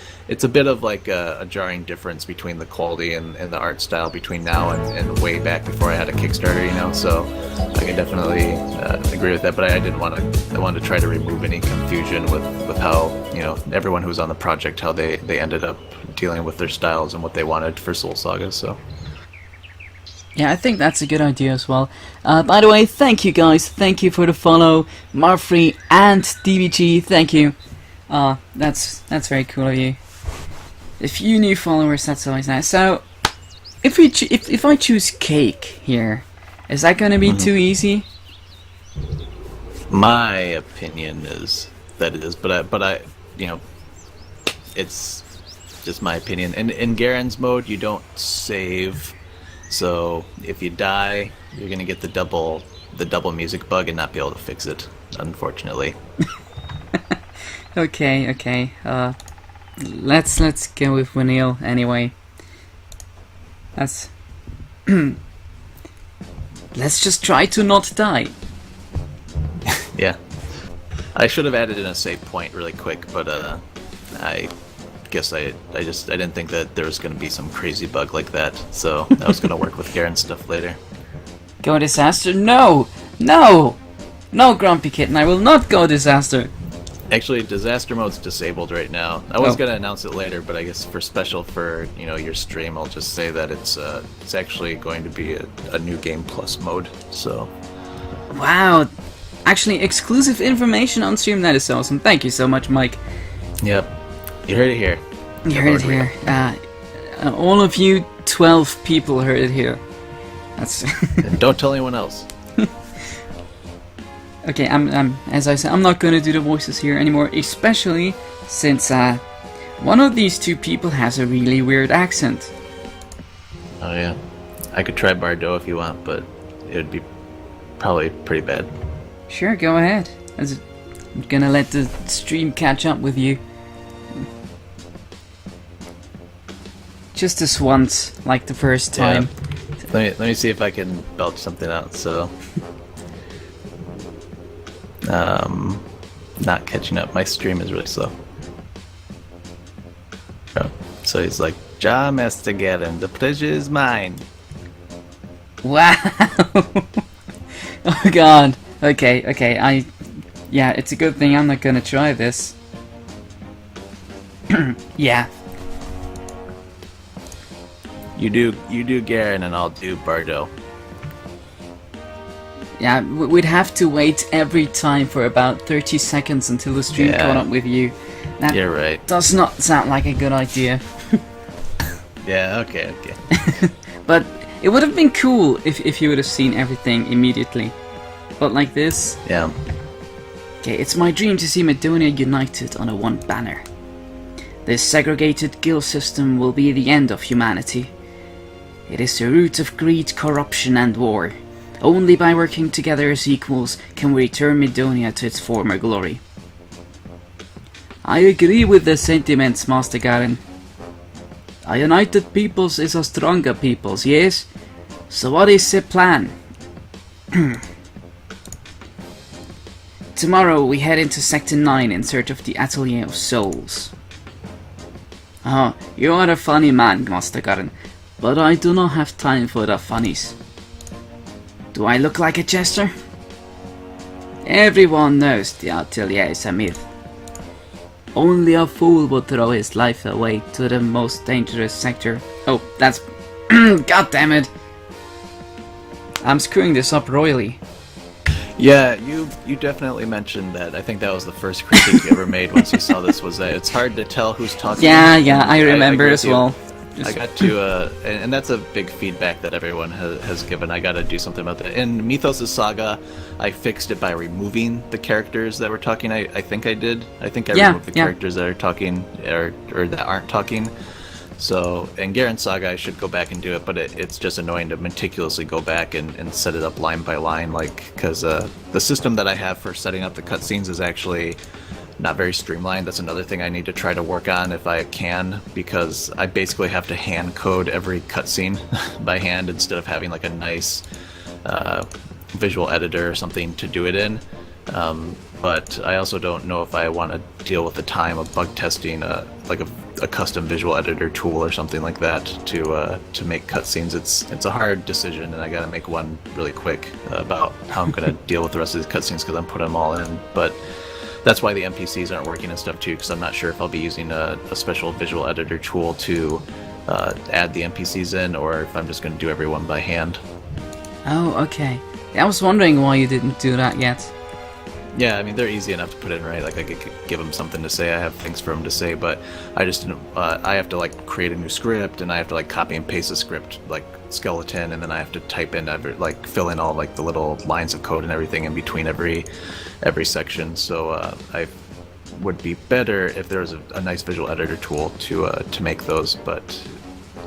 a bit of like a jarring difference between the quality and the art style between now and way back before I had a Kickstarter, you know, so I can definitely agree with that, but I wanted to try to remove any confusion with how, you know, everyone who was on the project, how they ended up dealing with their styles and what they wanted for Soul Saga, so. Yeah, I think that's a good idea as well. By the way, thank you guys. Thank you for the follow, Marfree and DBG. Thank you. That's very cool of you. A few new followers. That's always nice. So, if I choose cake here, is that gonna be too easy? My opinion is that it is, but I, you know, it's just my opinion. In Garen's mode, you don't save, so if you die, you're gonna get the double music bug and not be able to fix it, unfortunately. Okay. Let's go with Vanille anyway. That's. Let's just try to not die. Yeah, I should have added in a save point really quick, but I guess I didn't think that there was going to be some crazy bug like that, so I was going to work with Garen's stuff later. Go disaster? No, Grumpy Kitten, I will not go disaster. Actually, disaster mode's disabled right now. I was going to announce it later, but I guess for your stream, I'll just say that it's actually going to be a new game plus mode. So. Wow. Actually, exclusive information on stream. That is awesome. Thank you so much, Mike. Yep. You heard it here. You heard it here. All of you 12 people heard it here. That's. And don't tell anyone else. Okay, as I said, I'm not gonna do the voices here anymore, especially since one of these two people has a really weird accent. Oh yeah, I could try Bardot if you want, but it would be probably pretty bad. Sure, go ahead. I'm gonna let the stream catch up with you. Just this once, like the first time. Yeah. Let me see if I can belch something out. So. Not catching up. My stream is really slow. Oh, so he's like, "Ja, Master Garen, the pleasure is mine." Wow. Oh God. Okay. Yeah, it's a good thing I'm not gonna try this. Yeah. You do Garen, and I'll do Bardot. Yeah, we'd have to wait every time for about 30 seconds until the stream caught up with you. That You're right. does not sound like a good idea. Yeah, okay. But it would have been cool if you would have seen everything immediately. But like this... Yeah. Okay, it's my dream to see Madonia united under one banner. This segregated guild system will be the end of humanity. It is the root of greed, corruption and war. Only by working together as equals can we return Madonia to its former glory. I agree with the sentiments, Master Garen. A united peoples is a stronger peoples, yes? So what is the plan? Tomorrow we head into Sector 9 in search of the Atelier of Souls. Oh, you are a funny man, Master Garen, but I do not have time for the funnies. Do I look like a jester? Everyone knows the Atelier is a myth. Only a fool would throw his life away to the most dangerous sector. Oh, that's... God damn it! I'm screwing this up royally. Yeah, you definitely mentioned that. I think that was the first critique you ever made once you saw this, was that it's hard to tell who's talking. Yeah, I remember as well. I got to, and that's a big feedback that everyone has given. I got to do something about that. In Mythos' Saga, I fixed it by removing the characters that were talking. I think I did. I think I removed the characters that are talking or that aren't talking. So in Garen's Saga, I should go back and do it, but it's just annoying to meticulously go back and set it up line by line, because the system that I have for setting up the cutscenes is actually not very streamlined. That's another thing I need to try to work on if I can, because I basically have to hand code every cutscene by hand instead of having like a nice visual editor or something to do it in. But I also don't know if I want to deal with the time of bug testing like a custom visual editor tool or something like that to make cutscenes. It's a hard decision, and I got to make one really quick about how I'm going to deal with the rest of these cutscenes, because I'm putting them all in. But that's why the NPCs aren't working and stuff too, because I'm not sure if I'll be using a special visual editor tool to add the NPCs in, or if I'm just going to do everyone by hand. Oh, okay. I was wondering why you didn't do that yet. Yeah, I mean, they're easy enough to put in, right? Like, I could give them something to say. I have things for them to say, but I just didn't... I have to, like, create a new script, and I have to, like, copy and paste the script, like, skeleton, and then I have to type in, fill in all, like, the little lines of code and everything in between every section. So, I would be better if there was a nice visual editor tool to make those, but...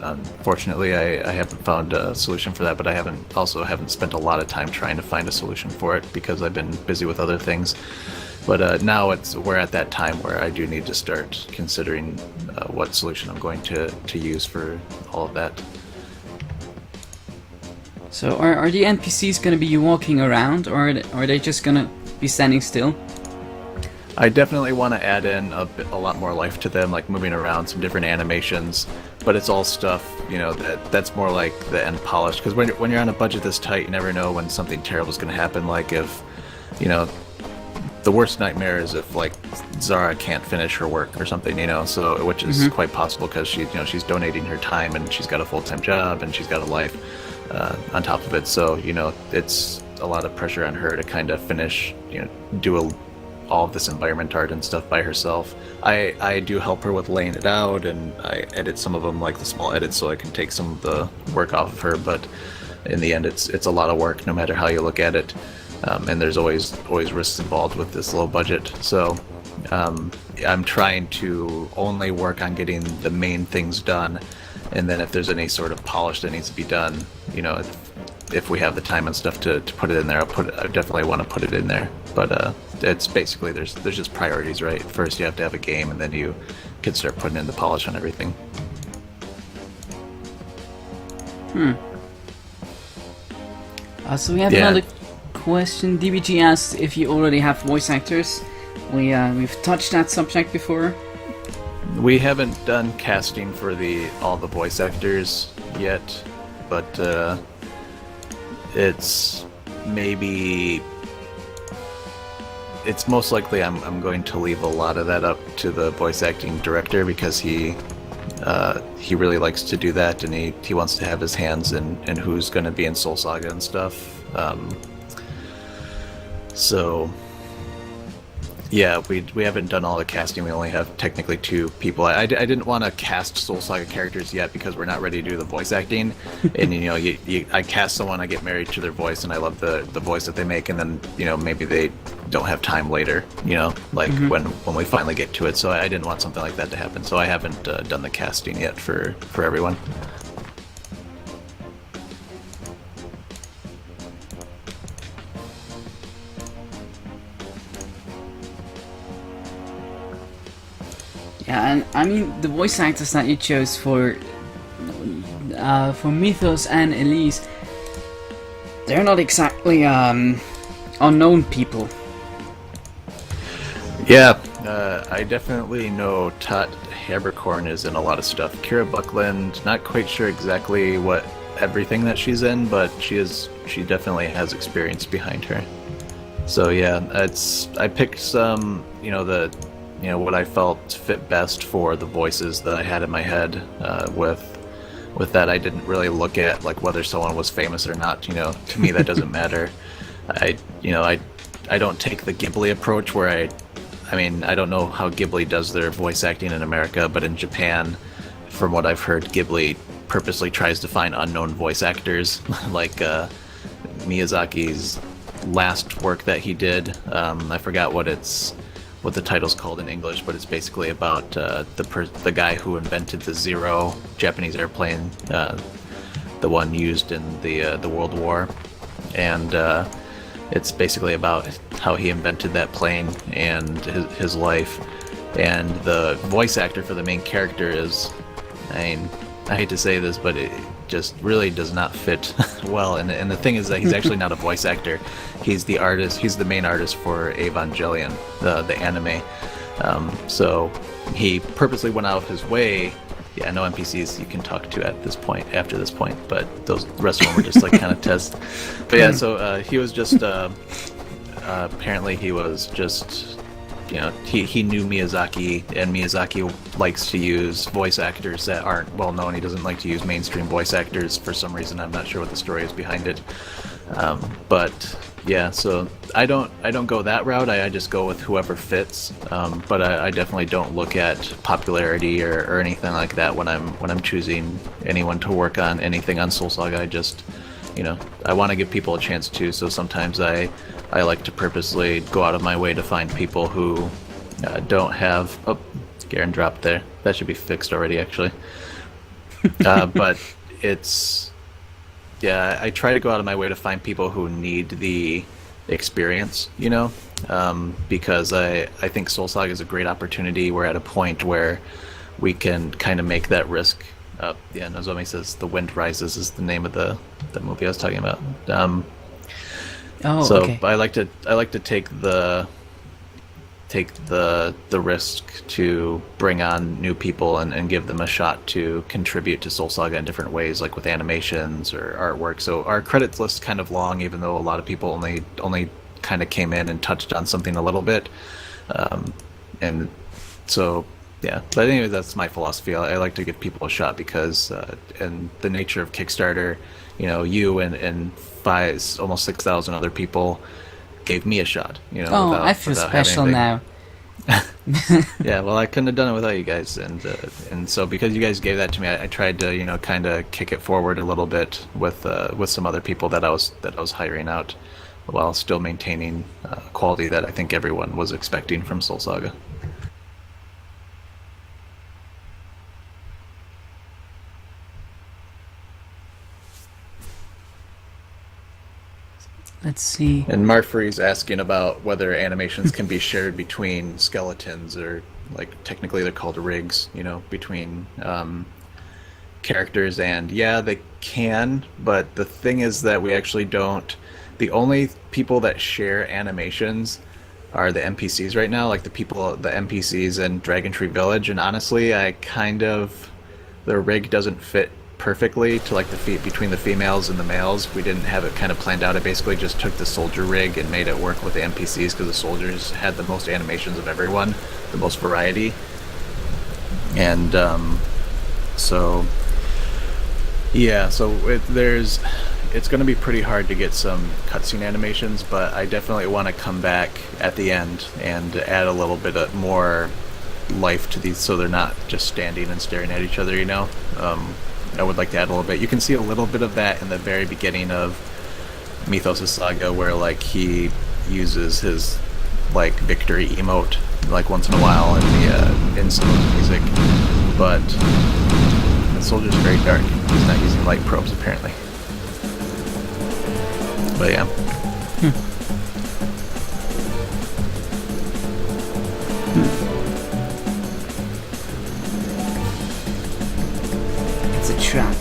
Unfortunately, I haven't found a solution for that, but I haven't spent a lot of time trying to find a solution for it because I've been busy with other things. But now we're at that time where I do need to start considering what solution I'm going to use for all of that. So are the NPCs going to be walking around, or are they just going to be standing still? I definitely want to add in a lot more life to them, like moving around, some different animations, but it's all stuff, you know, that's more like the end polish, because when you're on a budget this tight, you never know when something terrible is going to happen, like if, you know, the worst nightmare is if, like, Zara can't finish her work or something, you know, so, which is quite possible because she's donating her time and she's got a full-time job and she's got a life on top of it, so, you know, it's a lot of pressure on her to kind of finish, you know, do all of this environment art and stuff by herself. I do help her with laying it out, and I edit some of them, like the small edits, so I can take some of the work off of her, but in the end it's a lot of work no matter how you look at it, and there's always risks involved with this low budget, so I'm trying to only work on getting the main things done, and then if there's any sort of polish that needs to be done, you know, if we have the time and stuff to put it in there, I definitely want to put it in there. But it's basically there's just priorities, right? First you have to have a game, and then you can start putting in the polish on everything. So we have another question. DBG asked if you already have voice actors. We've touched that subject before. We haven't done casting for all the voice actors yet, but it's most likely I'm going to leave a lot of that up to the voice acting director, because he really likes to do that, and he wants to have his hands in who's going to be in Soul Saga and stuff. So yeah, we haven't done all the casting. We only have technically 2 people. I didn't want to cast Soul Saga characters yet because we're not ready to do the voice acting. And you know, I cast someone, I get married to their voice, and I love the voice that they make, and then, you know, maybe they don't have time later, you know, like when we finally get to it. So I didn't want something like that to happen. So I haven't done the casting yet for everyone. Yeah, and I mean, the voice actors that you chose for Mythos and Elise, they're not exactly unknown people. Yeah, I definitely know Tot Habercorn is in a lot of stuff. Kira Buckland, not quite sure exactly what everything that she's in, but she definitely has experience behind her. So yeah, I picked some, you know, what I felt fit best for the voices that I had in my head. With that, I didn't really look at like whether someone was famous or not. You know, to me that doesn't matter. I don't take the Ghibli approach where I mean, I don't know how Ghibli does their voice acting in America, but in Japan, from what I've heard, Ghibli purposely tries to find unknown voice actors, like Miyazaki's last work that he did. I forgot what the title's called in English, but it's basically about the guy who invented the Zero Japanese airplane, the one used in the World War, and it's basically about how he invented that plane and his life. And the voice actor for the main character is, I hate to say this, but it just really does not fit well. And the thing is that he's actually not a voice actor. He's the artist. He's the main artist for Evangelion, the anime. So he purposely went out of his way. Yeah, no NPCs you can talk to at this point, after this point, but the rest of them were just like kind of tests. But yeah, so he was just, apparently he was just he knew Miyazaki, and Miyazaki likes to use voice actors that aren't well known. He doesn't like to use mainstream voice actors for some reason. I'm not sure what the story is behind it. But yeah, so I don't go that route. I just go with whoever fits. But I definitely don't look at popularity or anything like that when I'm choosing anyone to work on anything on Soul Saga. I just, I want to give people a chance too. So sometimes I like to purposely go out of my way to find people who don't have. Oh, Garen dropped there. That should be fixed already, actually. But it's. Yeah, I try to go out of my way to find people who need the experience, because I think Soul Saga is a great opportunity. We're at a point where we can kind of make that risk. Yeah, Nozomi says The Wind Rises is the name of the movie I was talking about. Okay. I like to take the risk to bring on new people and give them a shot to contribute to Soul Saga in different ways, like with animations or artwork. So our credits list is kind of long, even though a lot of people only kind of came in and touched on something a little bit. And so, yeah. But anyway, that's my philosophy. I like to give people a shot because, in the nature of Kickstarter, you and almost 6,000 other people gave me a shot. I feel special now. Yeah, well, I couldn't have done it without you guys, and so because you guys gave that to me, I tried to kind of kick it forward a little bit with some other people that I was hiring out, while still maintaining quality that I think everyone was expecting from Soul Saga. Let's see. And Marfrey's asking about whether animations can be shared between skeletons, or like technically they're called rigs, between characters. And yeah, they can, but the thing is that we actually don't. The only people that share animations are the NPCs right now, like the NPCs in Dragon Tree Village. And honestly, the rig doesn't fit perfectly to like between the females and the males. We didn't have it kind of planned out. I basically just took the soldier rig and made it work with the NPCs because the soldiers had the most animations of everyone, the most variety. And so yeah, so it's going to be pretty hard to get some cutscene animations, but I definitely want to come back at the end and add a little bit of more life to these, so they're not just standing and staring at each other. I would like to add a little bit. You can see a little bit of that in the very beginning of Mythos' Saga, where like he uses his like victory emote like once in a while in some of the music. But the soldier's very dark. He's not using light probes apparently. But yeah. It's a trap.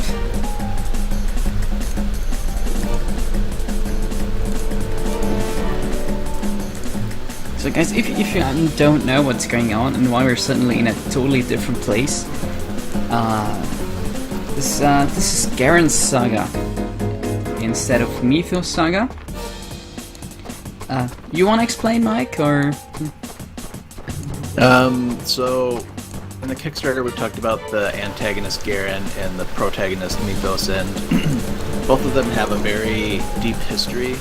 So guys, if you don't know what's going on and why we're suddenly in a totally different place, this is Garen's Saga instead of Mythos Saga. You want to explain, Mike, or? So in the Kickstarter we talked about the antagonist Garen and the protagonist Mythos, and both of them have a very deep history,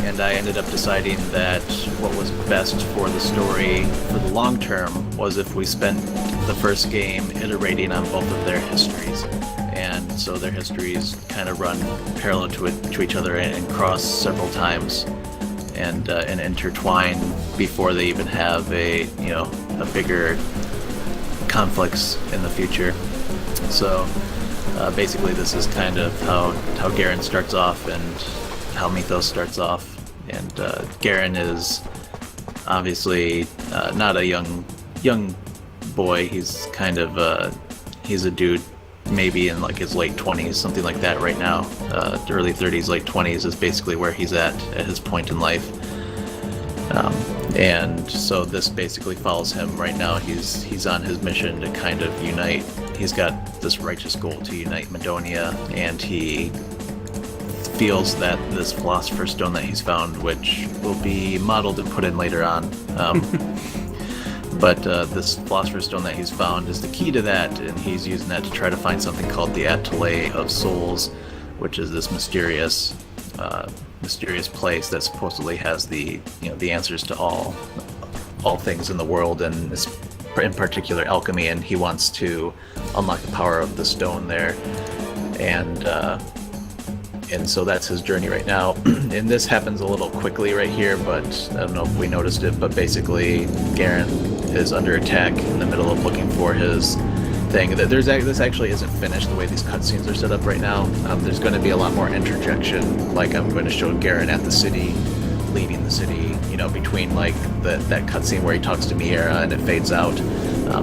and I ended up deciding that what was best for the story for the long term was if we spent the first game iterating on both of their histories. And so their histories kind of run parallel to each other and cross several times and intertwine before they even have a bigger conflicts in the future. So basically this is kind of how Garen starts off and how Mythos starts off. And Garen is obviously not a young boy. He's kind of he's a dude maybe in like his late 20s, something like that right now. Early 30s, late 20s is basically where he's at his point in life. And so this basically follows him right now. He's on his mission to kind of unite. He's got this righteous goal to unite Madonia, and he feels that this Philosopher's Stone that he's found, which will be modeled and put in later on, But this Philosopher's Stone that he's found is the key to that, and he's using that to try to find something called the Atelier of Souls, which is this mysterious place that supposedly has the answers to all things in the world, and in particular alchemy. And he wants to unlock the power of the stone there, and so that's his journey right now. And this happens a little quickly right here, but I don't know if we noticed it, but basically Garen is under attack in the middle of looking for his thing. This actually isn't finished the way these cutscenes are set up right now. There's going to be a lot more interjection, like I'm going to show Garen at the city, leaving the city, between like that cutscene where he talks to Miera and it fades out.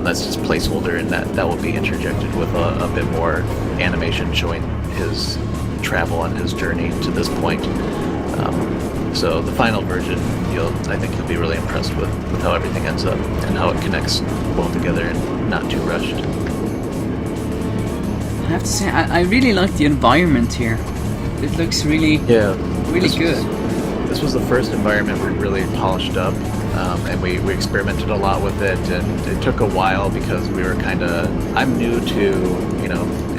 That's just placeholder, and that will be interjected with a bit more animation showing his travel on his journey to this point. So the final version, I think you'll be really impressed with how everything ends up and how it connects well together and not too rushed. I have to say, I really like the environment here. It looks really good. This was the first environment we really polished up, and we experimented a lot with it, and it took a while because we were I'm new to,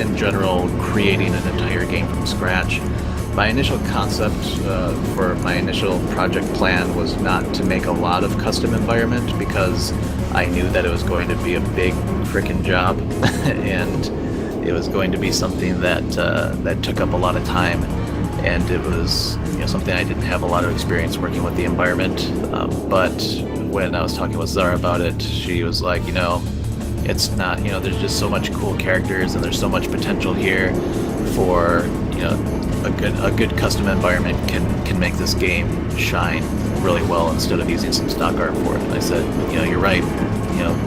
in general, creating an entire game from scratch. My initial concept for my initial project plan was not to make a lot of custom environment, because I knew that it was going to be a big frickin' job, and it was going to be something that took up a lot of time, and it was something I didn't have a lot of experience working with the environment. But when I was talking with Zara about it, she was like, it's not, there's just so much cool characters, and there's so much potential here for, a good custom environment can make this game shine really well instead of using some stock art for it. And I said, you're right.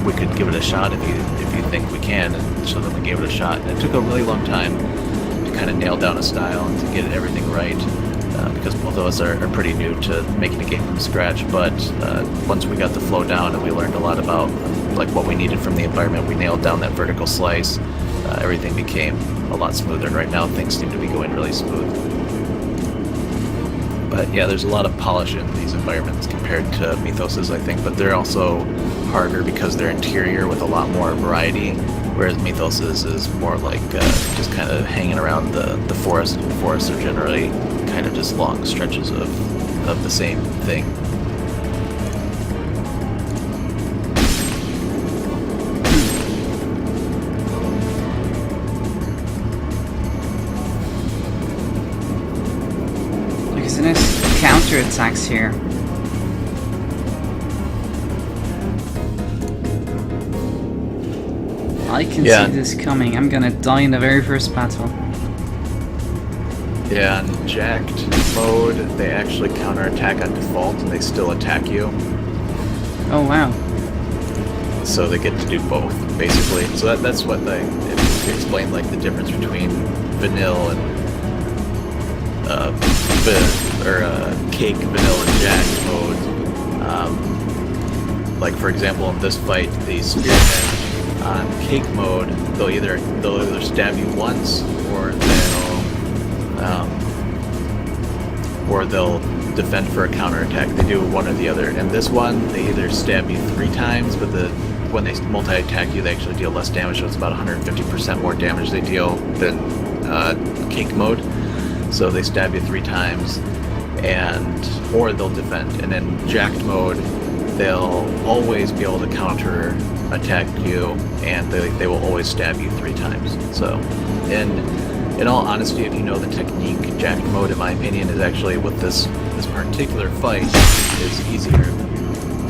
We could give it a shot if you think we can. And so then we gave it a shot. And it took a really long time to kind of nail down a style and to get everything right, because both of us are pretty new to making a game from scratch. But once we got the flow down and we learned a lot about like what we needed from the environment, we nailed down that vertical slice. Everything became a lot smoother, and right now things seem to be going really smooth. But yeah, there's a lot of polish in these environments compared to Mythos's, I think, but they're also harder because they're interior with a lot more variety, whereas Mythos's is more like just kind of hanging around the forest, and the forests are generally kind of just long stretches of the same thing. Counter attacks here. I can see this coming. I'm gonna die in the very first battle. Yeah, in jacked mode, they actually counterattack on default, and they still attack you. Oh wow. So they get to do both, basically. So that's what they explain, like the difference between vanilla and cake, vanilla, and jacked mode. Like for example, in this fight, the spearmen on cake mode, they'll either stab you once, or they'll defend for a counterattack. They do one or the other. And this one, they either stab you 3 times, but when they multi-attack you, they actually deal less damage, so it's about 150% more damage they deal than cake mode. So they stab you 3 times, or they'll defend. And in jacked mode, they'll always be able to counter attack you, and they will always stab you 3 times. So, in all honesty, if you know the technique, jacked mode, in my opinion, is actually with this particular fight is easier if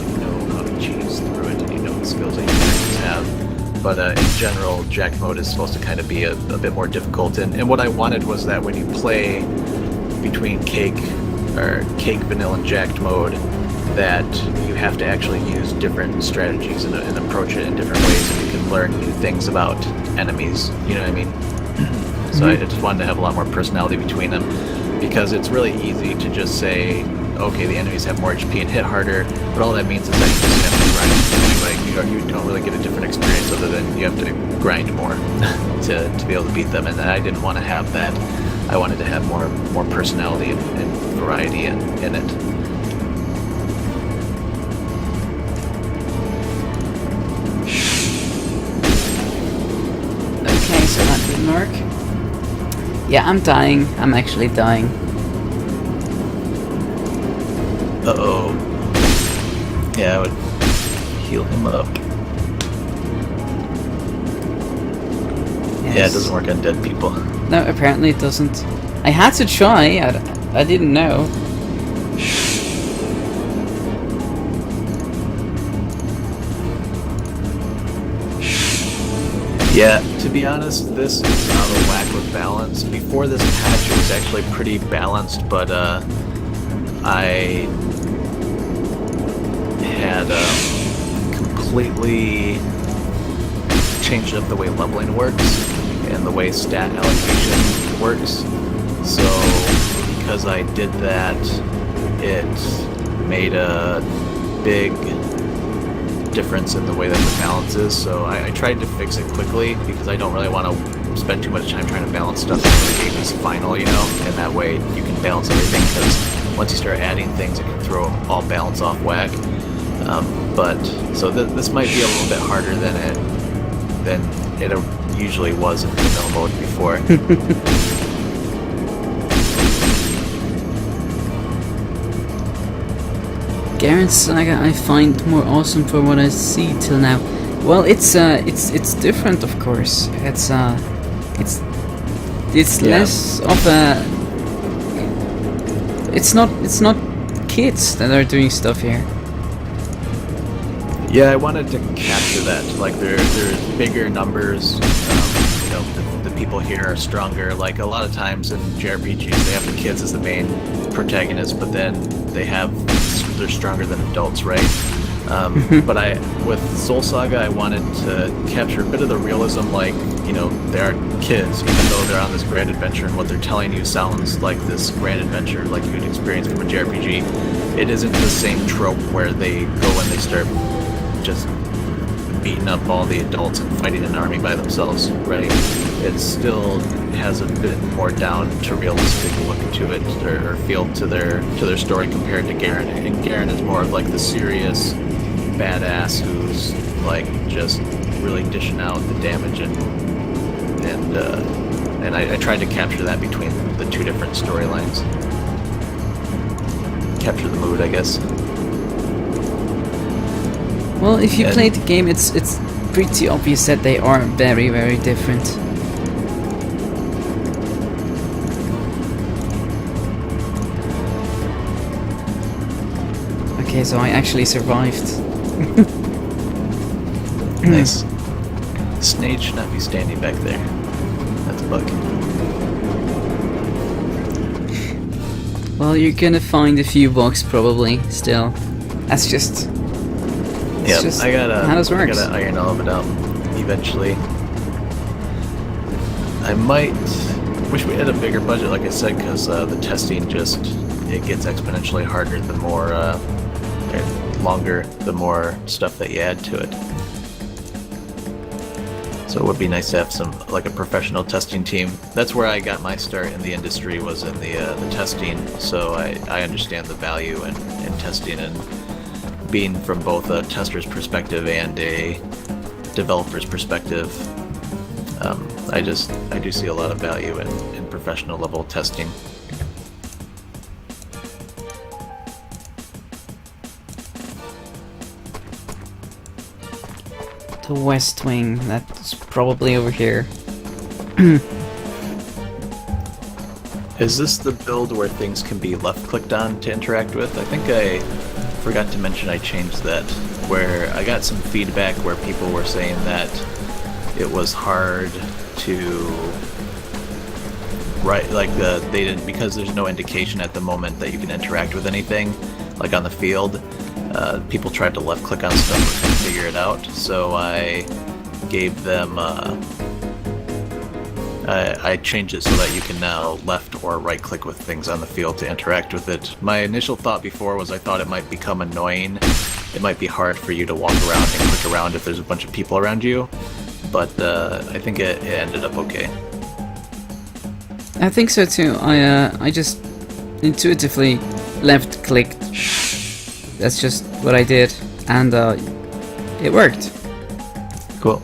you know how to cheese through it and you know the skills that you characters have. But in general, jacked mode is supposed to kind of be a bit more difficult. And what I wanted was that when you play between cake, vanilla, and jacked mode, that you have to actually use different strategies and approach it in different ways, and you can learn new things about enemies, you know what I mean? So I just wanted to have a lot more personality between them, because it's really easy to just say, okay, the enemies have more HP and hit harder, but all that means is that you just have to grind. Like, you don't really get a different experience other than you have to grind more to be able to beat them, and I didn't want to have that. I wanted to have more personality and variety in it. work. Yeah, I'm dying. I'm actually dying. Uh-oh. Yeah, I would heal him up. Yes. Yeah, it doesn't work on dead people. No, apparently it doesn't. I had to try. I didn't know. Yeah, to be honest, this is out of whack with balance. Before this patch, it was actually pretty balanced, but I had completely changed up the way leveling works and the way stat allocation works. So because I did that, it made a big difference in the way that the balance is. So I tried to fix it quickly because I don't really want to spend too much time trying to balance stuff until the game is final, you know, and that way you can balance everything, because once you start adding things, it can throw all balance off whack. But so this might be a little bit harder than it usually was in vanilla mode before. Garen's Saga I find more awesome for what I see till now. Well, it's different, of course. It's Yeah. less of a. It's not kids that are doing stuff here. Yeah, I wanted to capture that. Like there's bigger numbers. You know, the people here are stronger. Like a lot of times in JRPGs, they have the kids as the main protagonists, but then they're stronger than adults, right? But with Soul Saga, I wanted to capture a bit of the realism. Like, you know, they are kids, even though they're on this grand adventure, and what they're telling you sounds like this grand adventure, like you would experience from a JRPG. It isn't the same trope where they go and they start just beating up all the adults and fighting an army by themselves, right? It still has a bit more down to realistic look to it, or feel to their story compared to Garen. And Garen is more of like the serious badass who's like just really dishing out the damage, and I tried to capture that between the two different storylines. Capture the mood, I guess. Well, if you play the game, it's pretty obvious that they are very, very different. Okay, so I actually survived. Nice. Snake should not be standing back there. That's a bug. Well, you're gonna find a few bugs probably still. That's just. Yeah, just I gotta works. iron all of it out eventually. I might wish we had a bigger budget, like I said, because the testing it gets exponentially harder the more longer, the more stuff that you add to it. So it would be nice to have a professional testing team. That's where I got my start in the industry, was in the testing. So I understand the value in testing, and being from both a tester's perspective and a developer's perspective. I do see a lot of value in professional level testing. The West Wing, that's probably over here. Is this the build where things can be left-clicked on to interact with? I think I forgot to mention I changed that, where I got some feedback where people were saying that it was hard to write, like they didn't, because there's no indication at the moment that you can interact with anything, like on the field. People tried to left click on stuff and couldn't figure it out, so I gave them I changed it so that you can now left or right click with things on the field to interact with it. My initial thought before was I thought it might become annoying. It might be hard for you to walk around and click around if there's a bunch of people around you, but I think it ended up okay. I think so too. I just intuitively left clicked. That's just what I did, and it worked. Cool.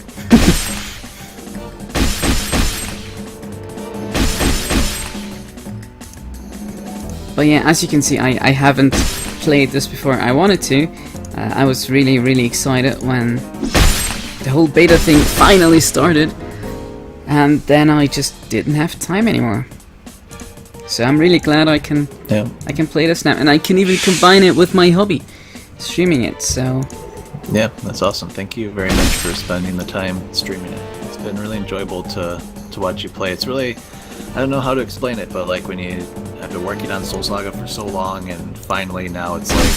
But yeah, as you can see, I haven't played this before. I wanted to. I was really excited when the whole beta thing finally started, and then I just didn't have time anymore. So I'm really glad I can play this now, and I can even combine it with my hobby, streaming it. So yeah, that's awesome. Thank you very much for spending the time streaming it. It's been really enjoyable to watch you play. It's really, I don't know how to explain it, but like when you have been working on Soul Saga for so long, and finally now it's like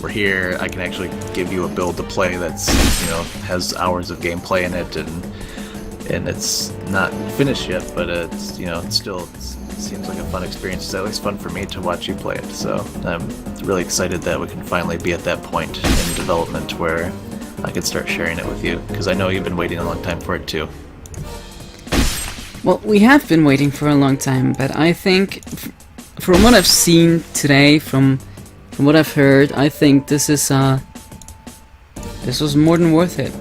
we're here. I can actually give you a build to play that's, you know, has hours of gameplay in it, and it's not finished yet, but it's, you know, it seems like a fun experience. It's at least fun for me to watch you play it. So I'm really excited that we can finally be at that point in development where I can start sharing it with you, because I know you've been waiting a long time for it too. well, we have been waiting for a long time, but I think from what I've seen today, from what I've heard, I think this was more than worth it.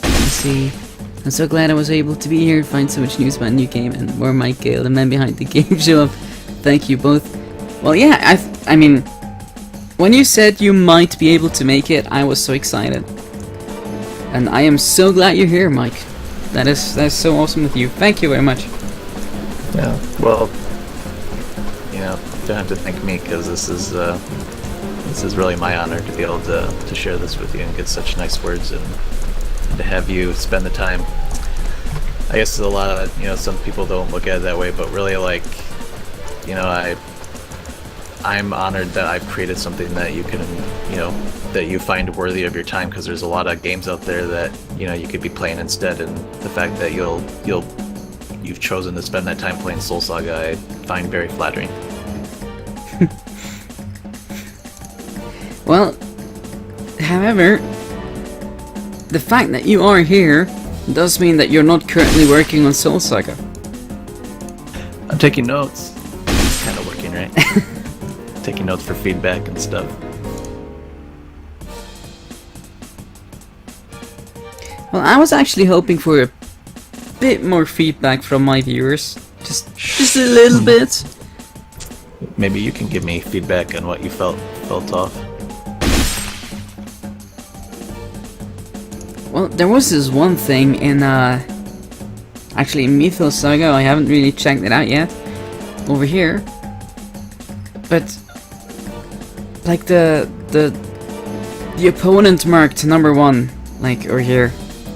Let's see. I'm so glad I was able to be here, find so much news about a new game, and more Mike Gale, the man behind the game, show up. Thank you both. Well, yeah, I mean, when you said you might be able to make it, I was so excited. And I am so glad you're here, Mike. That's so awesome with you. Thank you very much. Yeah, well, you know, you don't have to thank me, because this is really my honor to be able to share this with you and get such nice words, and to have you spend the time. I guess a lot of, you know, some people don't look at it that way, but really, like, you know, I'm honored that I've created something that you can, you know, that you find worthy of your time, because there's a lot of games out there that, you know, you could be playing instead, and the fact that you've chosen to spend that time playing Soul Saga, I find very flattering. Well, however, the fact that you are here does mean that you're not currently working on Soul Saga. I'm taking notes. It's kind of working, right? Taking notes for feedback and stuff. Well, I was actually hoping for a bit more feedback from my viewers. Just a little bit. Maybe you can give me feedback on what you felt off. Well, there was this one thing in, actually in Mythos Saga, I haven't really checked it out yet, over here, but, like, the opponent marked #1, like, over here,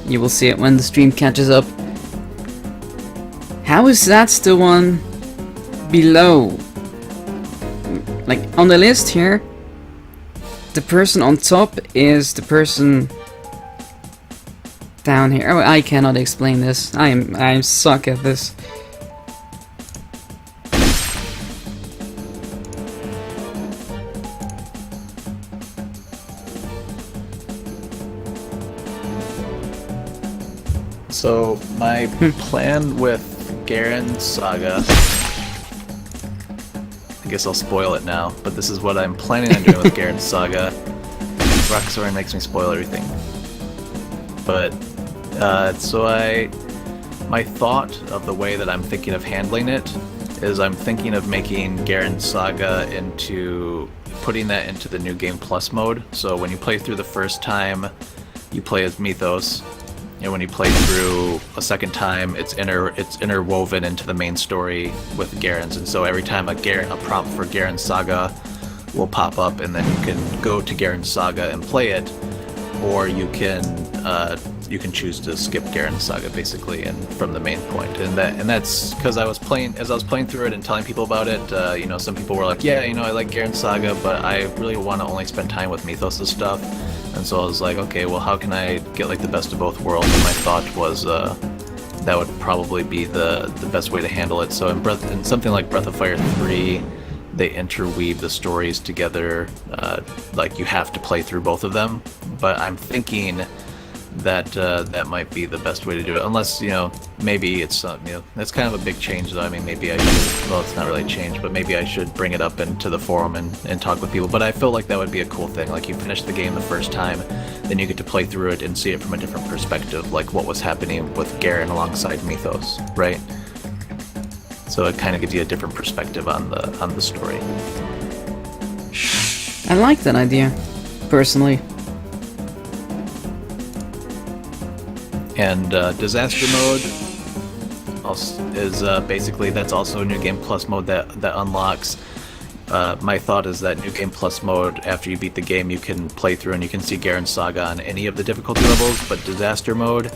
you will see it when the stream catches up. How is that the one below? Like, on the list here, the person on top is the person down here. Oh, I cannot explain this. I suck at this. So my plan with Garen Saga, I guess I'll spoil it now, but this is what I'm planning on doing with Garen Saga. Roxorin makes me spoil everything. But my thought of the way that I'm thinking of handling it is I'm thinking of making Garen Saga putting that into the New Game Plus mode. So when you play through the first time, you play as Mythos, and when you play through a second time, it's interwoven into the main story with Garen's. And so every time a prompt for Garen Saga will pop up, and then you can go to Garen Saga and play it, or you can choose to skip Garen Saga basically, and from the main point. And that's because as I was playing through it and telling people about it, you know, some people were like, yeah, you know, I like Garen Saga, but I really want to only spend time with Mythos' stuff. And so I was like, okay, well, how can I get like the best of both worlds? And my thought was that would probably be the best way to handle it. So in something like Breath of Fire 3, they interweave the stories together, like you have to play through both of them. But I'm thinking that that might be the best way to do it, unless, you know, maybe it's you know, that's kind of a big change though. I mean, maybe I should, well, it's not really a change, but maybe I should bring it up into the forum and talk with people. But I feel like that would be a cool thing, like you finish the game the first time, then you get to play through it and see it from a different perspective, like what was happening with Garen alongside Mythos, right? So it kind of gives you a different perspective on the story. I like that idea, personally. And disaster mode is basically, that's also a new game plus mode that unlocks. My thought is that new game plus mode, after you beat the game, you can play through and you can see Garen's Saga on any of the difficulty levels. But disaster mode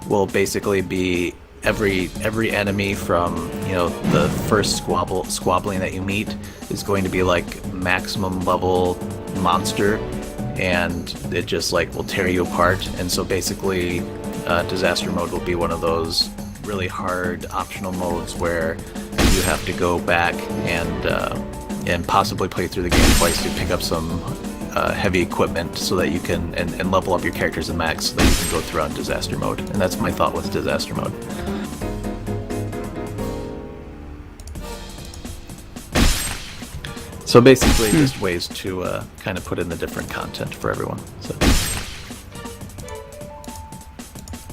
will basically be every enemy from, you know, the first squabbling that you meet is going to be like maximum level monster, and it just like will tear you apart. And so basically disaster mode will be one of those really hard optional modes where you have to go back and possibly play through the game twice to pick up some heavy equipment so that you can and level up your characters to max so that you can go through on disaster mode. And that's my thought with disaster mode. So basically just ways to kind of put in the different content for everyone. So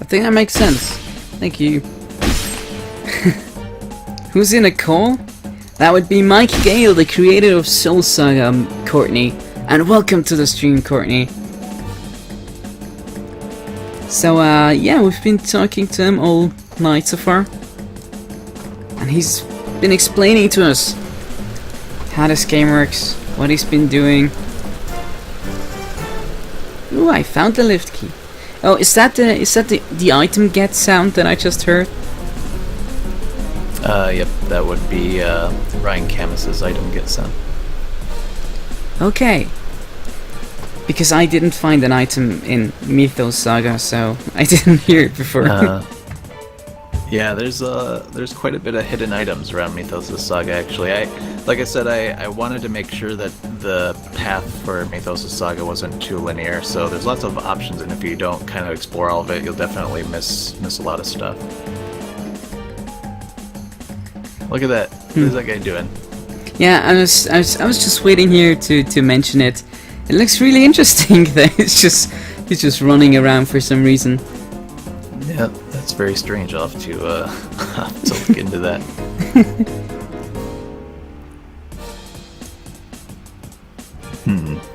I think that makes sense. Thank you. Who's in a call? That would be Mike Gale, the creator of Soul Saga, Courtney. And welcome to the stream, Courtney. So, yeah, we've been talking to him all night so far. And he's been explaining to us how this game works, what he's been doing. Ooh, I found the lift key. Oh, is that the item get sound that I just heard? Yep, that would be Ryan Camus's item get sound. Okay. Because I didn't find an item in Mythos Saga, so I didn't hear it before. Yeah, there's quite a bit of hidden items around Mythos' Saga, actually. Like I said, I wanted to make sure that the path for Mythos' Saga wasn't too linear, so there's lots of options, and if you don't kind of explore all of it, you'll definitely miss a lot of stuff. Look at that. What is that guy doing? Yeah, I was just waiting here to mention it. It looks really interesting that he's just running around for some reason. Yeah, that's very strange. I'll have to look into that.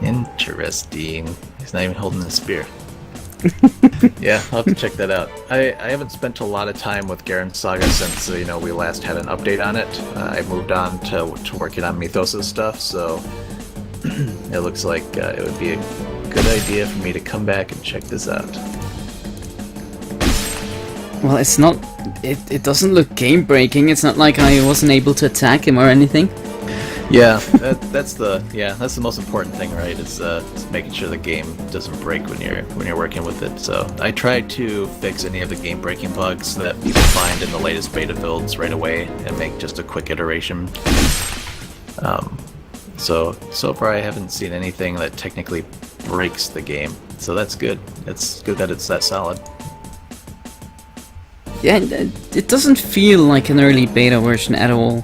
Interesting. He's not even holding the spear. Yeah, I'll have to check that out. I haven't spent a lot of time with Garen's Saga since we last had an update on it. I moved on to working on Mythos' stuff, so it looks like it would be a good idea for me to come back and check this out. Well, it's not. It doesn't look game breaking. It's not like I wasn't able to attack him or anything. Yeah, that's the most important thing, right? It's making sure the game doesn't break when you're working with it. So I tried to fix any of the game breaking bugs that people find in the latest beta builds right away and make just a quick iteration. So far I haven't seen anything that technically breaks the game. So that's good. It's good that it's that solid. Yeah, it doesn't feel like an early beta version at all.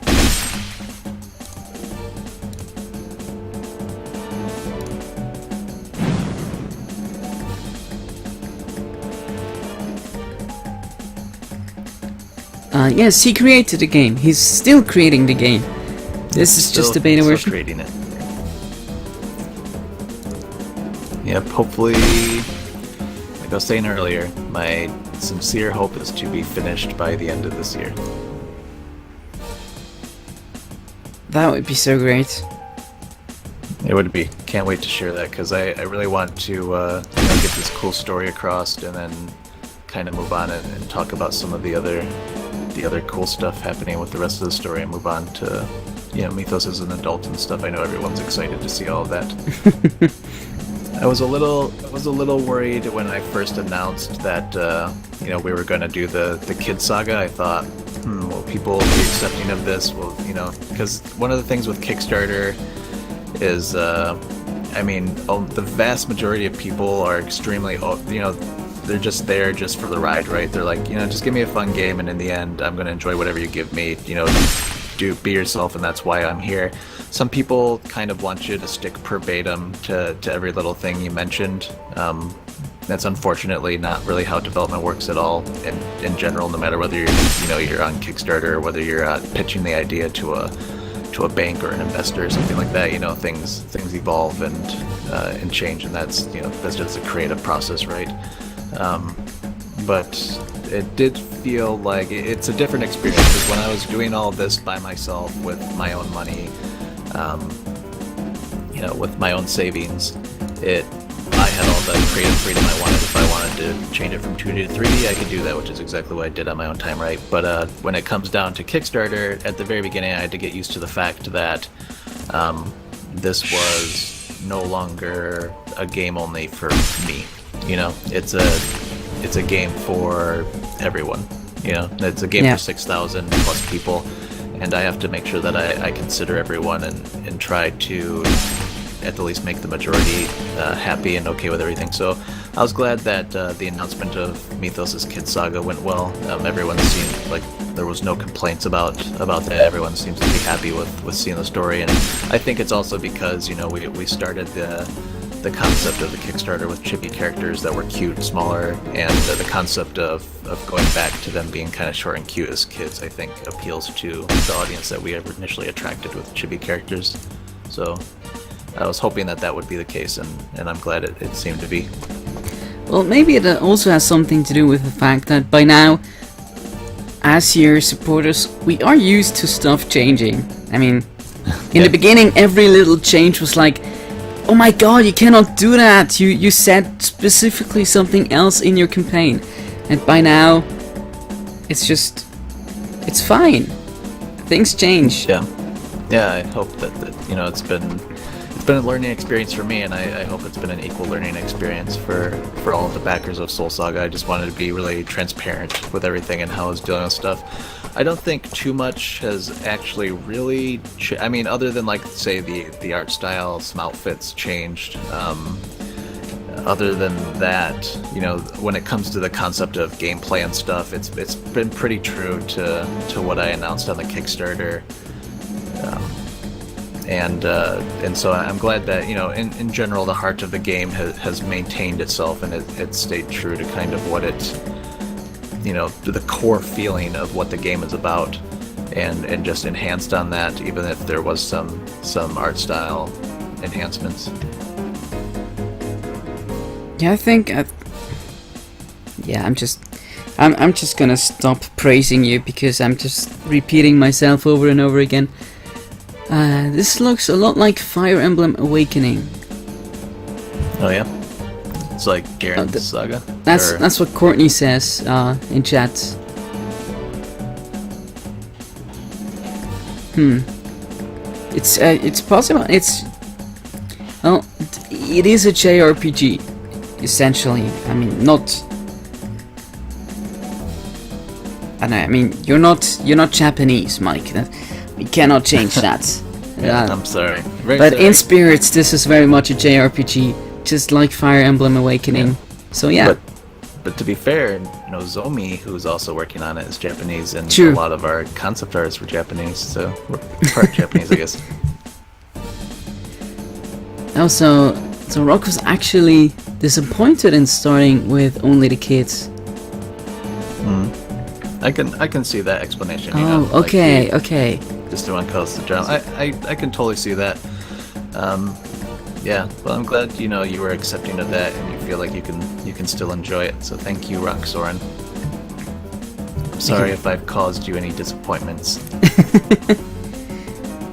Yes, he created the game. He's still creating the game. This is just a beta version. Creating it. Yep, hopefully, like I was saying earlier, my sincere hope is to be finished by the end of this year. That would be so great. It would be. Can't wait to share that, because I really want to get this cool story across and then kind of move on and talk about some of the other cool stuff happening with the rest of the story and move on to Mythos as an adult and stuff. I know everyone's excited to see all of that. I was a little worried when I first announced that we were going to do the Kid Saga. I thought, will people be accepting of this? Well, because one of the things with Kickstarter is, the vast majority of people are extremely, they're just there just for the ride, right? They're like, just give me a fun game, and in the end, I'm going to enjoy whatever you give me. Be yourself, and that's why I'm here. Some people kind of want you to stick verbatim to every little thing you mentioned, That's unfortunately not really how development works at all in general. No matter whether you're on Kickstarter or whether you're pitching the idea to a bank or an investor or something like that, things evolve and change, and that's just a creative process, right? But it did feel like it's a different experience, because when I was doing all this by myself with my own money, with my own savings, I had all the creative freedom I wanted. If I wanted to change it from 2D to 3D, I could do that, which is exactly what I did on my own time, right? But when it comes down to Kickstarter, at the very beginning, I had to get used to the fact that this was no longer a game only for me. It's a game for everyone. It's a game for 6,000 plus people, and I have to make sure that I consider everyone and try to at the least make the majority happy and okay with everything. So I was glad that the announcement of Mythos' Kid Saga went well. Everyone seemed like there was no complaints about that. Everyone seems to be happy with seeing the story, and I think it's also because we started the concept of the Kickstarter with chibi characters that were cute, smaller, and the concept of going back to them being kind of short and cute as kids, I think, appeals to the audience that we initially attracted with chibi characters. So I was hoping that would be the case, and I'm glad it seemed to be. Well, maybe it also has something to do with the fact that by now, as your supporters, we are used to stuff changing. I mean, in the beginning, every little change was like, oh my god, you cannot do that! You said specifically something else in your campaign. And by now, it's fine. Things change. Yeah, I hope that it's been a learning experience for me, and I hope it's been an equal learning experience for all of the backers of Soul Saga. I just wanted to be really transparent with everything and how I was dealing with stuff. I don't think too much has actually really other than, like, say, the art style, some outfits changed. Other than that, when it comes to the concept of gameplay and stuff, it's been pretty true to what I announced on the Kickstarter. And so I'm glad that in general the heart of the game has maintained itself, and it stayed true to kind of what the core feeling of what the game is about, and just enhanced on that, even if there was some art style enhancements. Yeah, I think I'm just gonna stop praising you, because I'm just repeating myself over and over again. This looks a lot like Fire Emblem Awakening. Oh yeah? It's like Garen's Saga? That's what Courtney says in chat. It's possible. It is a JRPG, essentially. I mean, not. I mean, you're not Japanese, Mike. We cannot change that. I'm sorry. But in spirits, this is very much a JRPG, just like Fire Emblem Awakening. Yeah. So yeah. But to be fair, Zomi, who's also working on it, is Japanese, and True. A lot of our concept artists were Japanese, so we're part Japanese, I guess. Also, so Rock was actually disappointed in starting with only the kids. I can see that explanation. Okay. Just to uncause the drama. I can totally see that. Yeah. Well, I'm glad you were accepting of that, and you feel like you can still enjoy it. So thank you, Rock Soren. I'm sorry if I've caused you any disappointments.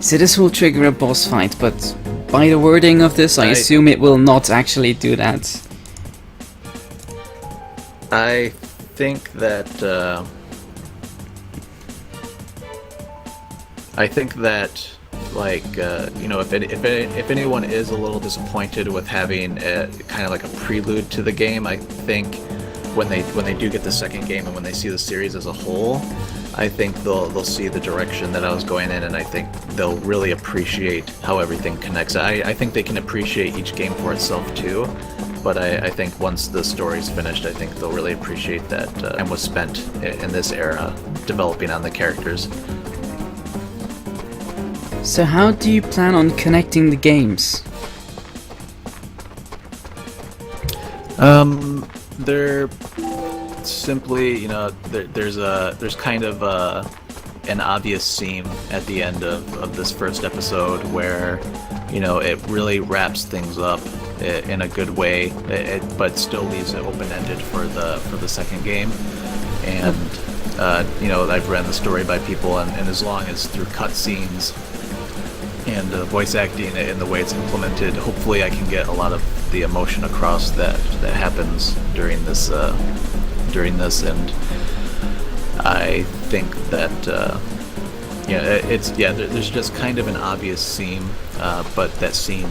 So this will trigger a boss fight, but by the wording of this, I assume it will not actually do that. I think that. Like, if anyone is a little disappointed with having kind of like a prelude to the game, I think when they do get the second game and when they see the series as a whole, I think they'll see the direction that I was going in, and I think they'll really appreciate how everything connects. I think they can appreciate each game for itself too, but I think once the story's finished, I think they'll really appreciate that time was spent in this era developing on the characters. So how do you plan on connecting the games? They're simply, there's kind of an obvious seam at the end of this first episode where, it really wraps things up in a good way, but still leaves it open-ended for the second game. And I've read the story by people, and as long as through cutscenes and voice acting and the way it's implemented, hopefully I can get a lot of the emotion across that happens during this, and I think that there's just kind of an obvious seam, but that seam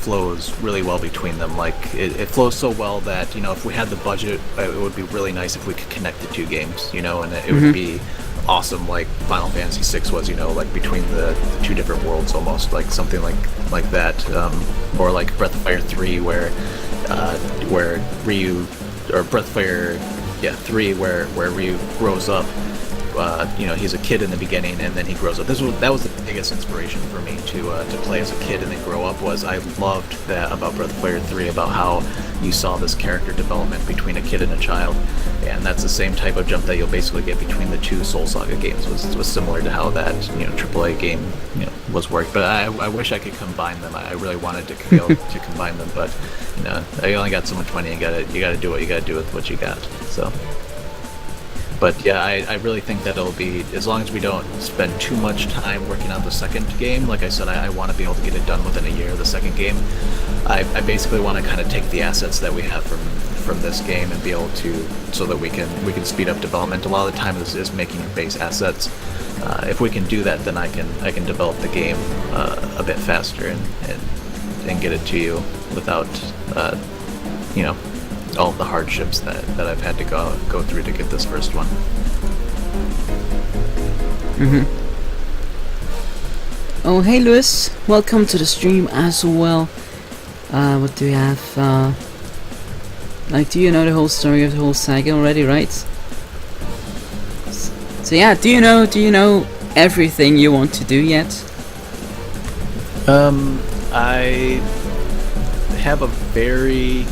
flows really well between them. Like it flows so well that if we had the budget, it would be really nice if we could connect the two games, and it would be awesome, like Final Fantasy VI was, like between the two different worlds, almost like something like that, or like Breath of Fire 3, where Ryu, or Breath of Fire 3, where Ryu grows up. He's a kid in the beginning, and then he grows up. That was the biggest inspiration for me to play as a kid and then grow up. Was I loved that about Breath of Fire 3, about how you saw this character development between a kid and a child, and that's the same type of jump that you'll basically get between the two Soul Saga games. Was similar to how that AAA game was worked. But I wish I could combine them. I really wanted to be able to combine them, but I only got so much money. You gotta do what you gotta do with what you got. So. But yeah, I really think that it'll be, as long as we don't spend too much time working on the second game. Like I said, I want to be able to get it done within a year. The second game, I basically want to kind of take the assets that we have from this game and be able to, so that we can speed up development. A lot of the time is making your base assets. If we can do that, then I can develop the game a bit faster and get it to you without all of the hardships that I've had to go through to get this first one. Oh, hey Lewis, welcome to the stream as well. What do we have? Do you know the whole story of the whole saga already, right? So yeah, do you know everything you want to do yet? I have a very,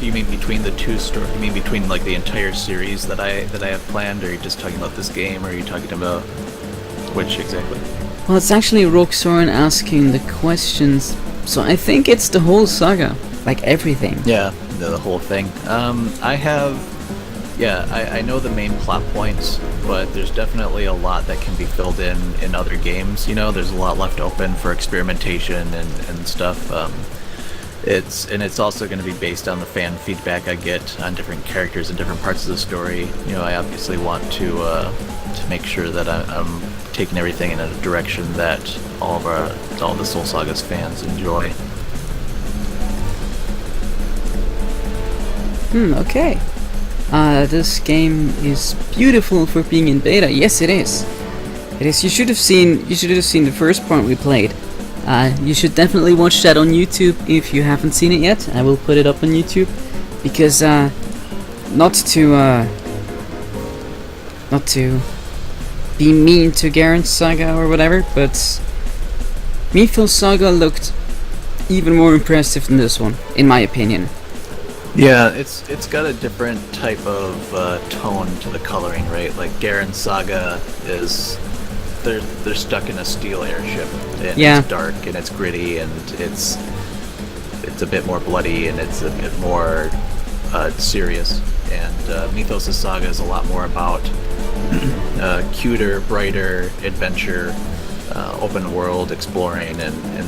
you mean between the two stories? You mean between like the entire series that I have planned, or are you just talking about this game, or are you talking about which exactly? Well, it's actually Roxoran asking the questions, so I think it's the whole saga, like everything. Yeah, the whole thing. I know the main plot points, but there's definitely a lot that can be filled in other games. There's a lot left open for experimentation and stuff. It's also going to be based on the fan feedback I get on different characters and different parts of the story. I obviously want to make sure that I'm taking everything in a direction that all the Soul Saga's fans enjoy. Okay. This game is beautiful for being in beta. Yes, it is. It is. You should have seen the first part we played. You should definitely watch that on YouTube if you haven't seen it yet. I will put it up on YouTube, because not to be mean to Garen's Saga or whatever, but Mythos Saga looked even more impressive than this one, in my opinion. Yeah, it's got a different type of tone to the coloring, right? Like Garen's Saga is, they're stuck in a steel airship, and it's dark and it's gritty and it's a bit more bloody and it's a bit more serious. And Mythos' Saga is a lot more about cuter, brighter adventure, open world exploring and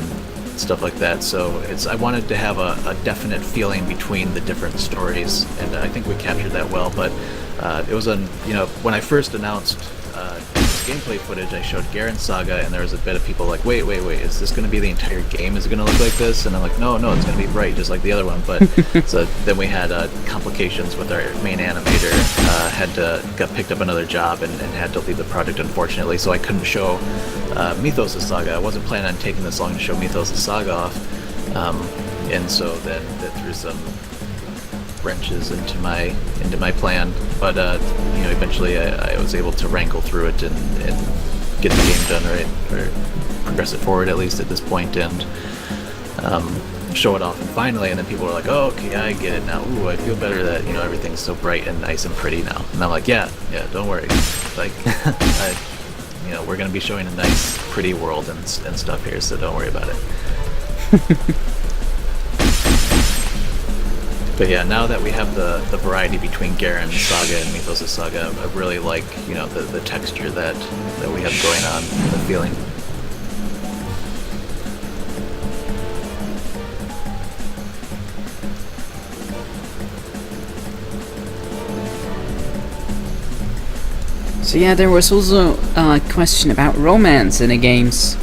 stuff like that. So I wanted to have a definite feeling between the different stories, and I think we captured that well. But it was when I first announced gameplay footage, I showed Garen's Saga, and there was a bit of people like, wait, is this going to be the entire game? Is it going to look like this? And I'm like, no, it's going to be bright, just like the other one. But so then we had complications with our main animator, got picked up another job and had to leave the project, unfortunately, so I couldn't show Mythos' Saga. I wasn't planning on taking this long to show Mythos' Saga off, and so then that threw some wrenches into my plan, but eventually I was able to wrangle through it and get the game done right, or progress it forward at least at this point. And show it off, and finally, and then people were like, "Oh, okay, I get it now. Ooh, I feel better that everything's so bright and nice and pretty now." And I'm like, "Yeah, don't worry. Like, we're gonna be showing a nice, pretty world and stuff here, so don't worry about it." But yeah, now that we have the variety between Garen Saga and Mythos' Saga, I really like the texture that we have going on, the feeling. So yeah, there was also a question about romance in the games.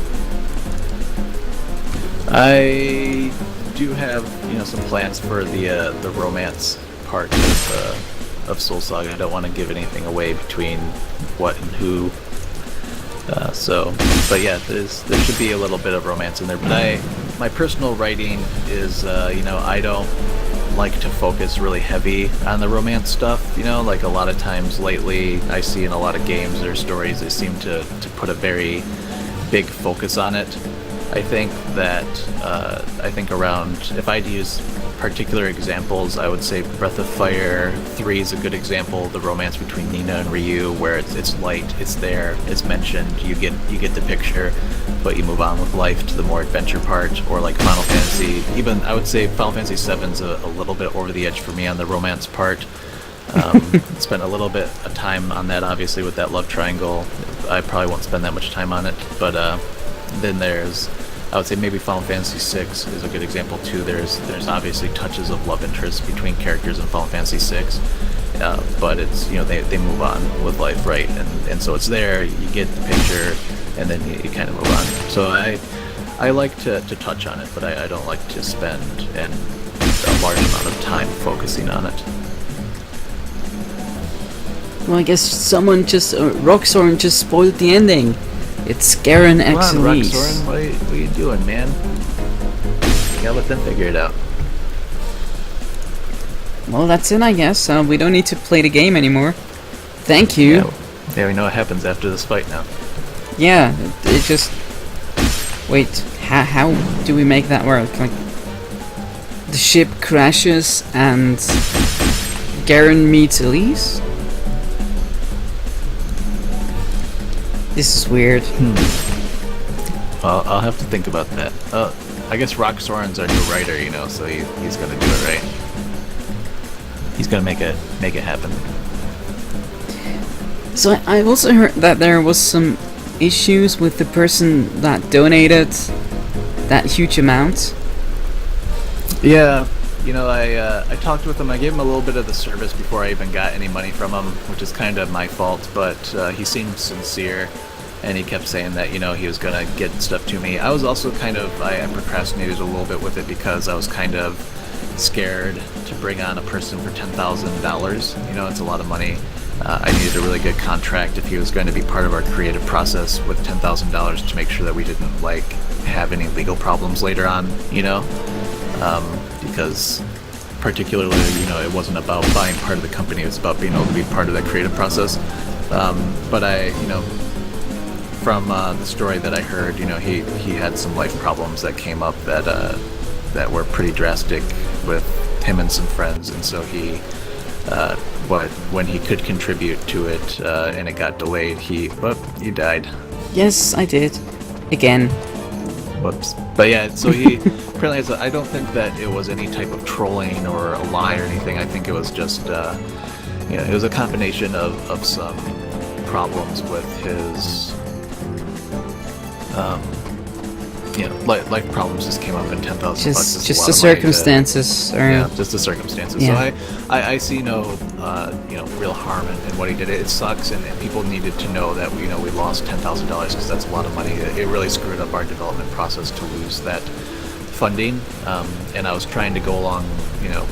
I do have some plans for the romance part of Soul Saga. I don't want to give anything away between what and who. But yeah, there should be a little bit of romance in there. But my personal writing is I don't like to focus really heavy on the romance stuff. Like a lot of times lately, I see in a lot of games or stories, they seem to put a very big focus on it. I think that around, if I'd use particular examples, I would say Breath of Fire 3 is a good example. The romance between Nina and Ryu, where it's light, it's there, it's mentioned, you get the picture, but you move on with life to the more adventure part. Or like Final Fantasy, even I would say Final Fantasy 7's a little bit over the edge for me on the romance part. Spent a little bit of time on that, obviously, with that love triangle. I probably won't spend that much time on it, but then there's, I would say maybe Final Fantasy VI is a good example too. There's obviously touches of love interest between characters in Final Fantasy VI, but it's they move on with life, right? And so it's there. You get the picture, and then you kind of move on. So I like to touch on it, but I don't like to spend a large amount of time focusing on it. Well, I guess someone Roxorn just spoiled the ending. It's Garen X Come on, Elise. Roxorn, what are you doing, man? You gotta let them figure it out. Well, that's it, I guess. We don't need to play the game anymore. Thank you. Yeah, we know what happens after this fight now. Yeah, it just... Wait, how do we make that work? Like, the ship crashes and Garen meets Elise? This is weird. Well, I'll have to think about that. I guess Roxorn's our new writer, so he's gonna do it right. He's gonna make it happen. So I also heard that there was some issues with the person that donated that huge amount. Yeah, I talked with him. I gave him a little bit of the service before I even got any money from him, which is kind of my fault, but he seemed sincere, and he kept saying that, he was going to get stuff to me. I was also I procrastinated a little bit with it because I was kind of scared to bring on a person for $10,000. It's a lot of money. I needed a really good contract if he was going to be part of our creative process with $10,000 to make sure that we didn't, have any legal problems later on, because particularly, it wasn't about buying part of the company, it was about being able to be part of that creative process. But from the story that I heard, he had some life problems that came up that were pretty drastic with him and some friends, and so he, when he could contribute to it, and it got delayed, he died. Yes, I did. Again. Whoops. But yeah, so he apparently has I don't think that it was any type of trolling or a lie or anything. I think it was just, it was a combination of some problems with his, life problems just came up, and $10,000 just the circumstances. Yeah, just the circumstances. Yeah. So I see no, real harm in what he did. It sucks, and people needed to know that we lost $10,000 because that's a lot of money. It really screwed up our development process to lose that funding, and I was trying to go along,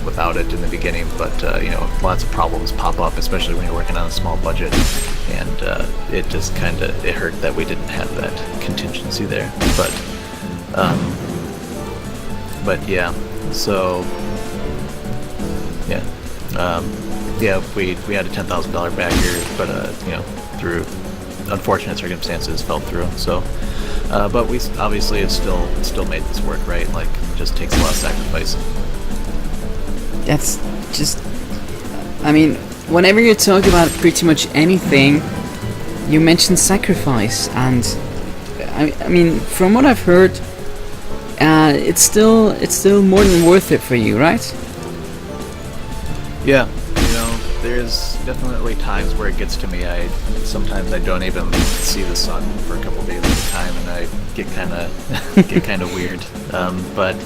without it in the beginning, but lots of problems pop up, especially when you're working on a small budget, and it just it hurt that we didn't have that contingency there. But yeah, so we had a $10,000 backer, but through unfortunate circumstances fell through. So But obviously it still made this work, right? Like, it just takes a lot of sacrifice. That's just... I mean, whenever you talk about pretty much anything, you mention sacrifice, and I mean, from what I've heard, it's still more than worth it for you, right? Yeah, there's definitely times where it gets to me. Sometimes I don't even see the sun for a couple days at a time, and I get kind of weird. But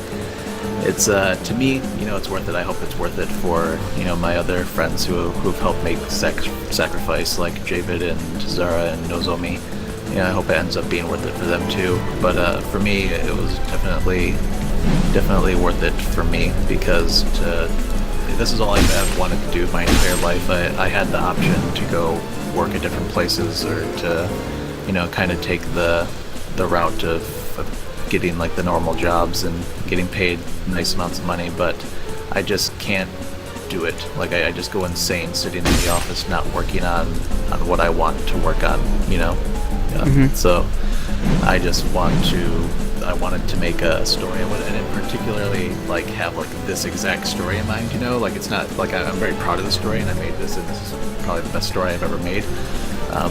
it's to me, it's worth it. I hope it's worth it for my other friends who've helped make sacrifice, like Javid and Zara and Nozomi. I hope it ends up being worth it for them too. But for me, it was definitely worth it for me, because this is all I've wanted to do my entire life. I had the option to go work at different places, or to kind of take the route of getting like the normal jobs and getting paid nice amounts of money, but I just can't do it. Like, I just go insane sitting in the office not working on what I want to work on, So I just I wanted to make a story, and particularly like have like this exact story in mind, like it's not like I'm very proud of the story and I made this, and this is probably the best story I've ever made.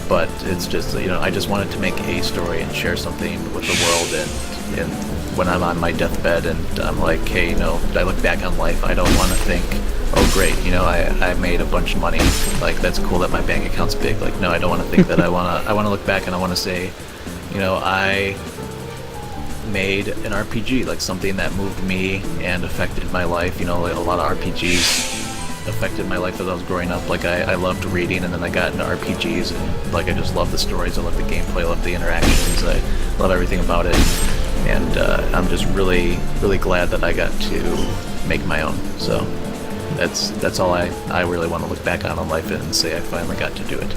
But it's just, I just wanted to make a story and share something with the world, and when I'm on my deathbed and I'm like, hey, I look back on life, I don't want to think, oh great, I made a bunch of money, like that's cool that my bank account's big. Like, no, I don't want to think that. I want to look back and I want to say, I made an RPG, like something that moved me and affected my life. Like a lot of RPGs affected my life as I was growing up. Like, I loved reading, and then I got into RPGs, and like I just love the stories, I love the gameplay, I love the interactions, I love everything about it, and I'm just really glad that I got to make my own. So that's all I really want to look back on life and say I finally got to do it.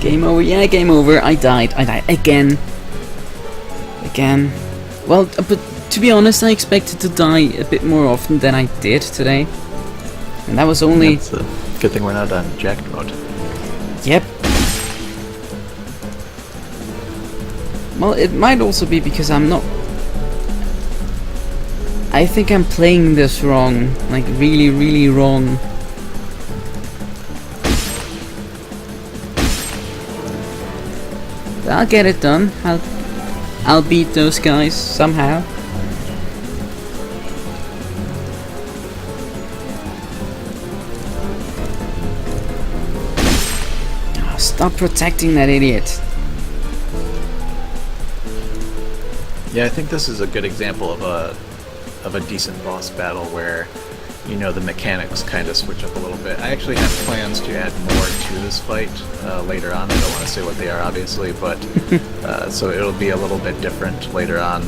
Game over. Yeah, game over. I died again. Well, but to be honest, I expected to die a bit more often than I did today, and that was only... It's a good thing we're not on jacked mode. Yep. Well, it might also be because I'm not... I think I'm playing this wrong, like really wrong. I'll get it done. I'll beat those guys somehow. Oh, stop protecting that idiot. Yeah, I think this is a good example of a decent boss battle where the mechanics kind of switch up a little bit. I actually have plans to add more to this fight later on. I don't want to say what they are, obviously, but so it'll be a little bit different later on.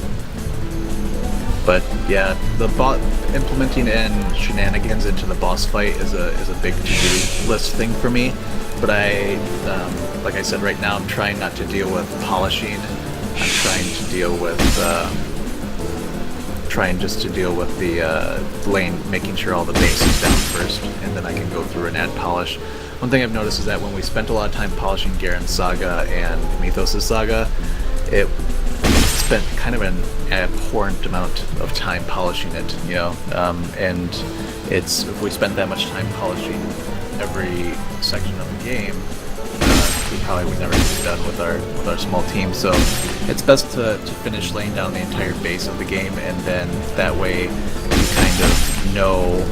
But yeah, implementing in shenanigans into the boss fight is a big to-do list thing for me. But like I said, right now I'm trying not to deal with polishing. I'm trying to deal with the lane, making sure all the base is down first, and then I can go through and add polish. One thing I've noticed is that when we spent a lot of time polishing Garen's Saga and Mythos' Saga, it spent kind of an abhorrent amount of time polishing it, and if we spent that much time polishing every section of the game, we probably would never get it done with our small team. So it's best to finish laying down the entire base of the game, and then that way you kind of know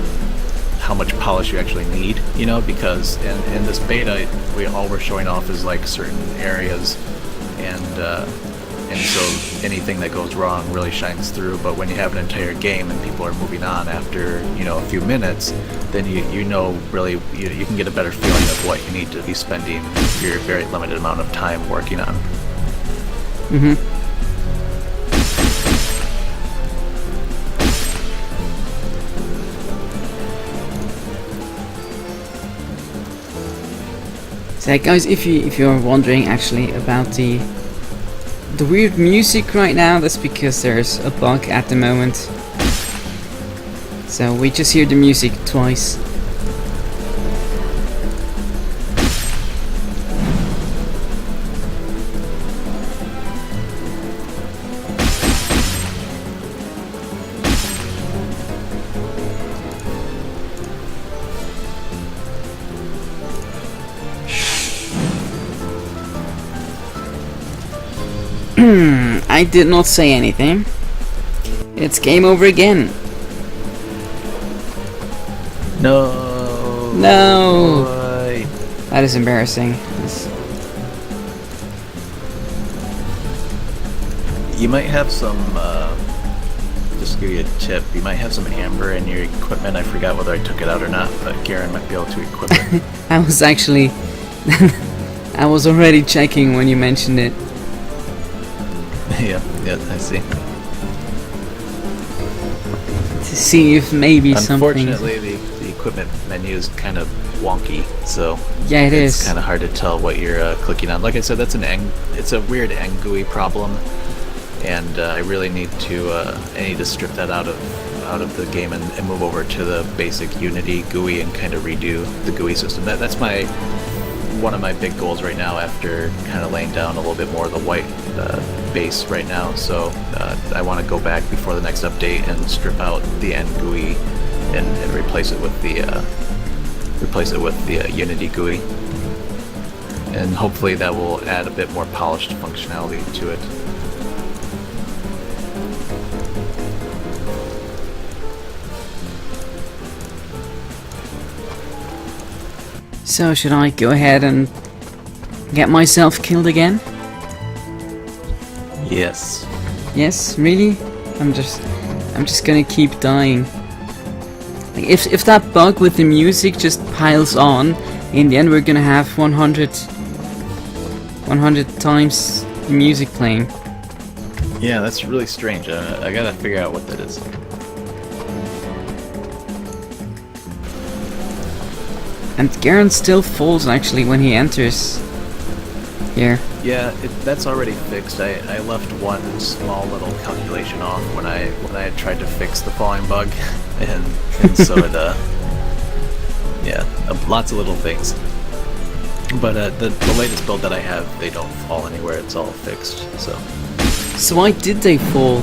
how much polish you actually need, because in this beta all we're showing off is like certain areas, and so anything that goes wrong really shines through. But when you have an entire game and people are moving on after a few minutes, then you can get a better feeling of what you need to be spending your very limited amount of time working on. So guys, if you're wondering actually about the the weird music right now, that's because there's a bug at the moment. So we just hear the music twice. I did not say anything. It's game over again. No. No. Boy. That is embarrassing. You might have some, just to give you a tip, you might have some amber in your equipment. I forgot whether I took it out or not, but Garen might be able to equip it. I was actually... I was already checking when you mentioned it. Yeah, I see. To see if maybe something... Unfortunately, the equipment menu is kind of wonky, so yeah, it's kind of hard to tell what you're clicking on. Like I said, it's a weird NGUI problem, and I really need to strip that out of the game and move over to the basic Unity GUI and kind of redo the GUI system. That's one of my big goals right now, after kind of laying down a little bit more of the white base right now. So I want to go back before the next update and strip out the NGUI and replace it with the Unity GUI, and hopefully that will add a bit more polished functionality to it. So should I go ahead and get myself killed again? Yes. Yes, really? I'm just gonna keep dying. Like, if that bug with the music just piles on, in the end we're gonna have 100 times the music playing. Yeah, that's really strange. I gotta figure out what that is. And Garen still falls actually when he enters here. Yeah, that's already fixed. I left one small little calculation off when I had tried to fix the falling bug, and so it yeah, lots of little things. But the latest build that I have, they don't fall anywhere. It's all fixed. So why did they fall?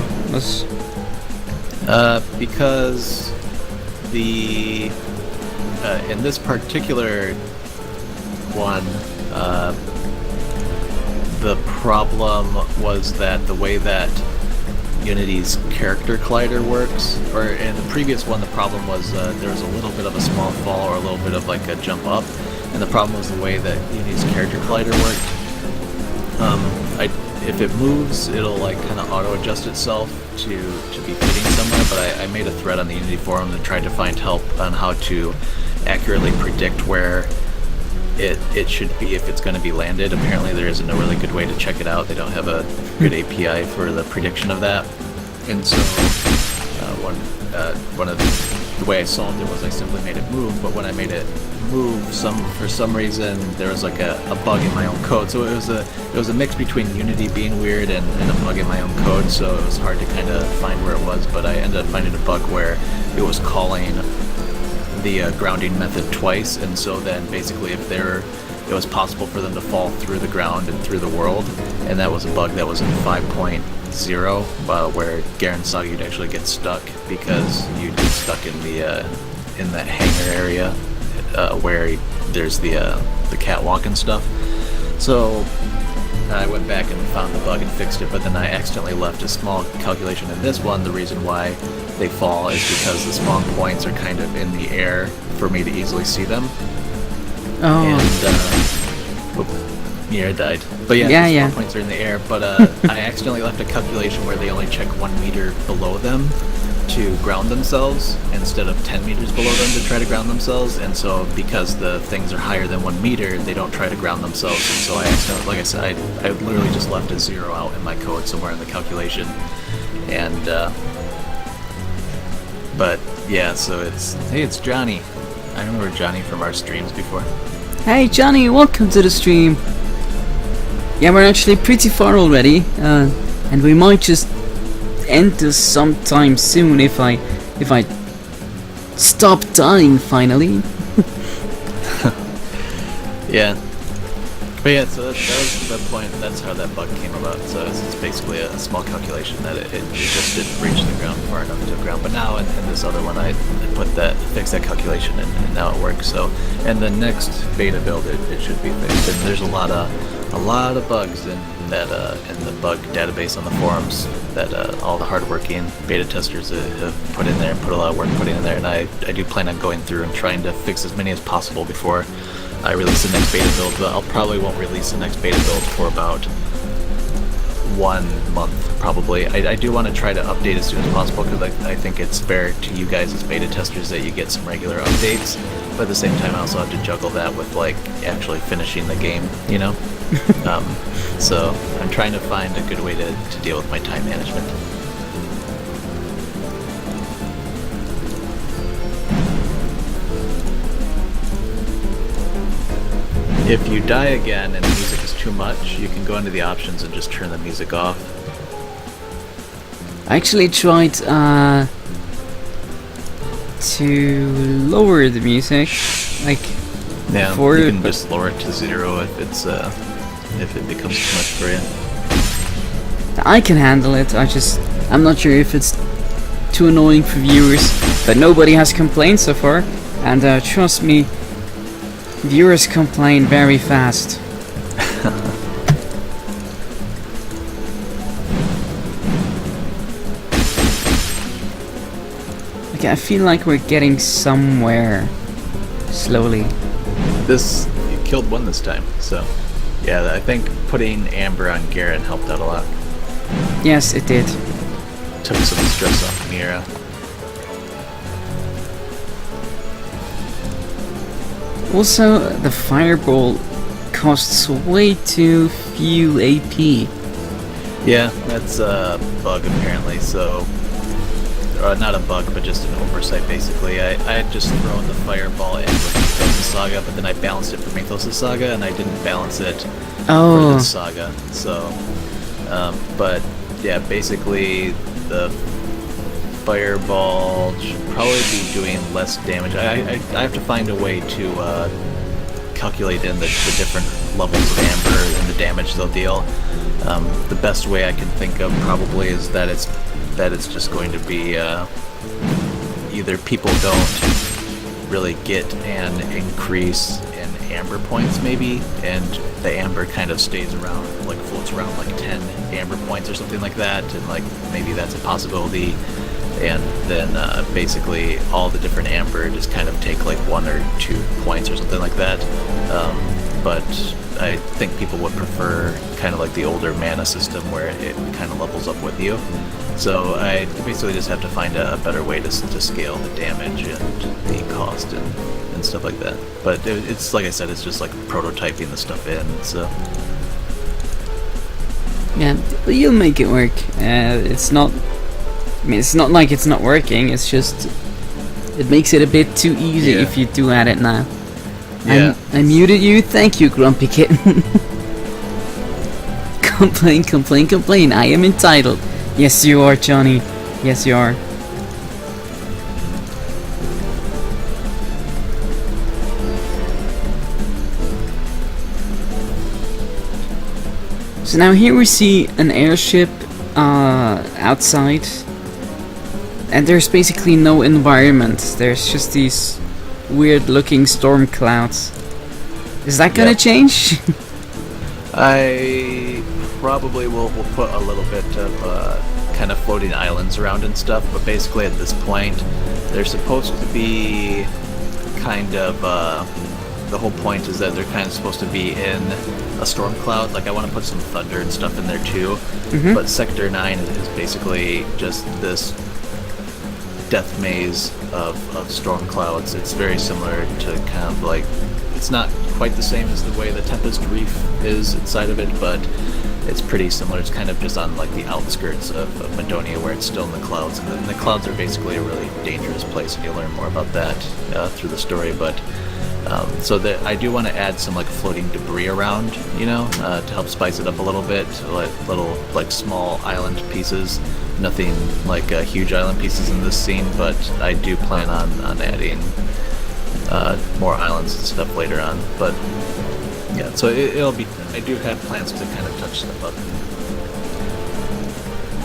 Because the in this particular one, the problem was that the way that Unity's character collider works, or in the previous one the problem was there was a little bit of a small fall or a little bit of like a jump up, and the problem was the way that Unity's character collider worked. If it moves, it'll like kind of auto adjust itself to be fitting somewhere, but I made a thread on the Unity forum and tried to find help on how to accurately predict where it should be if it's going to be landed. Apparently there isn't a really good way to check it out. They don't have a good API for the prediction of that. And so one of the way I solved it was I simply made it move, but when I made it move, for some reason there was like a bug in my own code. So it was a mix between Unity being weird and a bug in my own code, so it was hard to kind of find where it was, but I ended up finding a bug where it was calling the grounding method twice, and so then basically if it was possible for them to fall through the ground and through the world, and that was a bug that was in 5.0, where Garen Saga you'd actually get stuck because you'd get stuck in that hangar area where there's the catwalk and stuff. So I went back and found the bug and fixed it, but then I accidentally left a small calculation in this one. The reason why they fall is because the spawn points are kind of in the air for me to easily see them. Oh. And, yeah, I died. But yeah, the spawn points are in the air, but I accidentally left a calculation where they only check 1 meter below them to ground themselves instead of 10 meters below them to try to ground themselves, and so because the things are higher than 1 meter, they don't try to ground themselves, and so I accidentally, like I said, I literally just left a 0 out in my code somewhere in the calculation, and but yeah, so it's Johnny. I remember Johnny from our streams before. Hey Johnny, welcome to the stream. Yeah, we're actually pretty far already, and we might just end this sometime soon if I stop dying finally. Yeah. But yeah, so that was the point. That's how that bug came about. So it's basically a small calculation that it just didn't reach the ground far enough to the ground. But now in this other one, I fixed that calculation, and now it works. So, and the next beta build, it should be fixed. And there's a lot of bugs in that in the bug database on the forums that all the hardworking beta testers have put in there and put a lot of work putting in there. And I do plan on going through and trying to fix as many as possible before I release the next beta build, but I'll probably won't release the next beta build for about 1 month, probably. I do want to try to update as soon as possible, because I think it's fair to you guys as beta testers that you get some regular updates, but at the same time I also have to juggle that with like actually finishing the game, you know? So I'm trying to find a good way to deal with my time management. If you die again and the music is too much, you can go into the options and just turn the music off. I actually tried to lower the music, like Yeah, before, you can just lower it to 0 if it becomes too much for you. I can handle it. I'm not sure if it's too annoying for viewers, but nobody has complained so far, and trust me, viewers complain very fast. Okay, I feel like we're getting somewhere slowly. You killed one this time, so yeah, I think putting Amber on Garen helped out a lot. Yes, it did. Took some stress off Mira. Also, the fireball costs way too few AP. Yeah, that's a bug apparently, so... not a bug, but just an oversight basically. I had just thrown the fireball in with Mythos' Saga, but then I balanced it for Mythos' Saga, and I didn't balance it for this Saga, so... but, yeah, basically, the fireball should probably be doing less damage. I have to find a way to calculate in the different levels of Amber and the damage they'll deal. The best way I can think of probably is that it's just going to be either people don't really get an increase in Amber points maybe, and the Amber kind of stays around, like floats around like 10 Amber points or something like that, and like maybe that's a possibility. And then basically all the different Amber just kind of take like 1 or 2 points or something like that. But I think people would prefer kind of like the older mana system where it kind of levels up with you. So I basically just have to find a better way to scale the damage and the cost and stuff like that. But it's like I said, it's just like prototyping the stuff in, so... Yeah, but you'll make it work. It's not like it's not working, it's just... It makes it a bit too easy if you do add it now. Yeah. I muted you, thank you, Grumpy Kitten. Complain, I am entitled. Yes, you are, Johnny. Yes, you are. So now here we see an airship outside, and there's basically no environment. There's just these weird looking storm clouds. Is that gonna change? I probably will put a little bit of kind of floating islands around and stuff, but basically at this point they're supposed to be kind of the whole point is that they're kind of supposed to be in a storm cloud. Like I want to put some thunder and stuff in there too, but Sector 9 is basically just this death maze of storm clouds. It's very similar to kind of like, it's not quite the same as the way the Tempest Reef is inside of it, but it's pretty similar. It's kind of just on like the outskirts of Madonia, where it's still in the clouds, and the clouds are basically a really dangerous place, and you'll learn more about that through the story. But so that I do want to add some like floating debris around, you know, to help spice it up a little bit, like little like small island pieces. Nothing like huge island pieces in this scene, but I do plan on adding more islands and stuff later on. But yeah, so it'll be. I do have plans to kind of touch stuff up.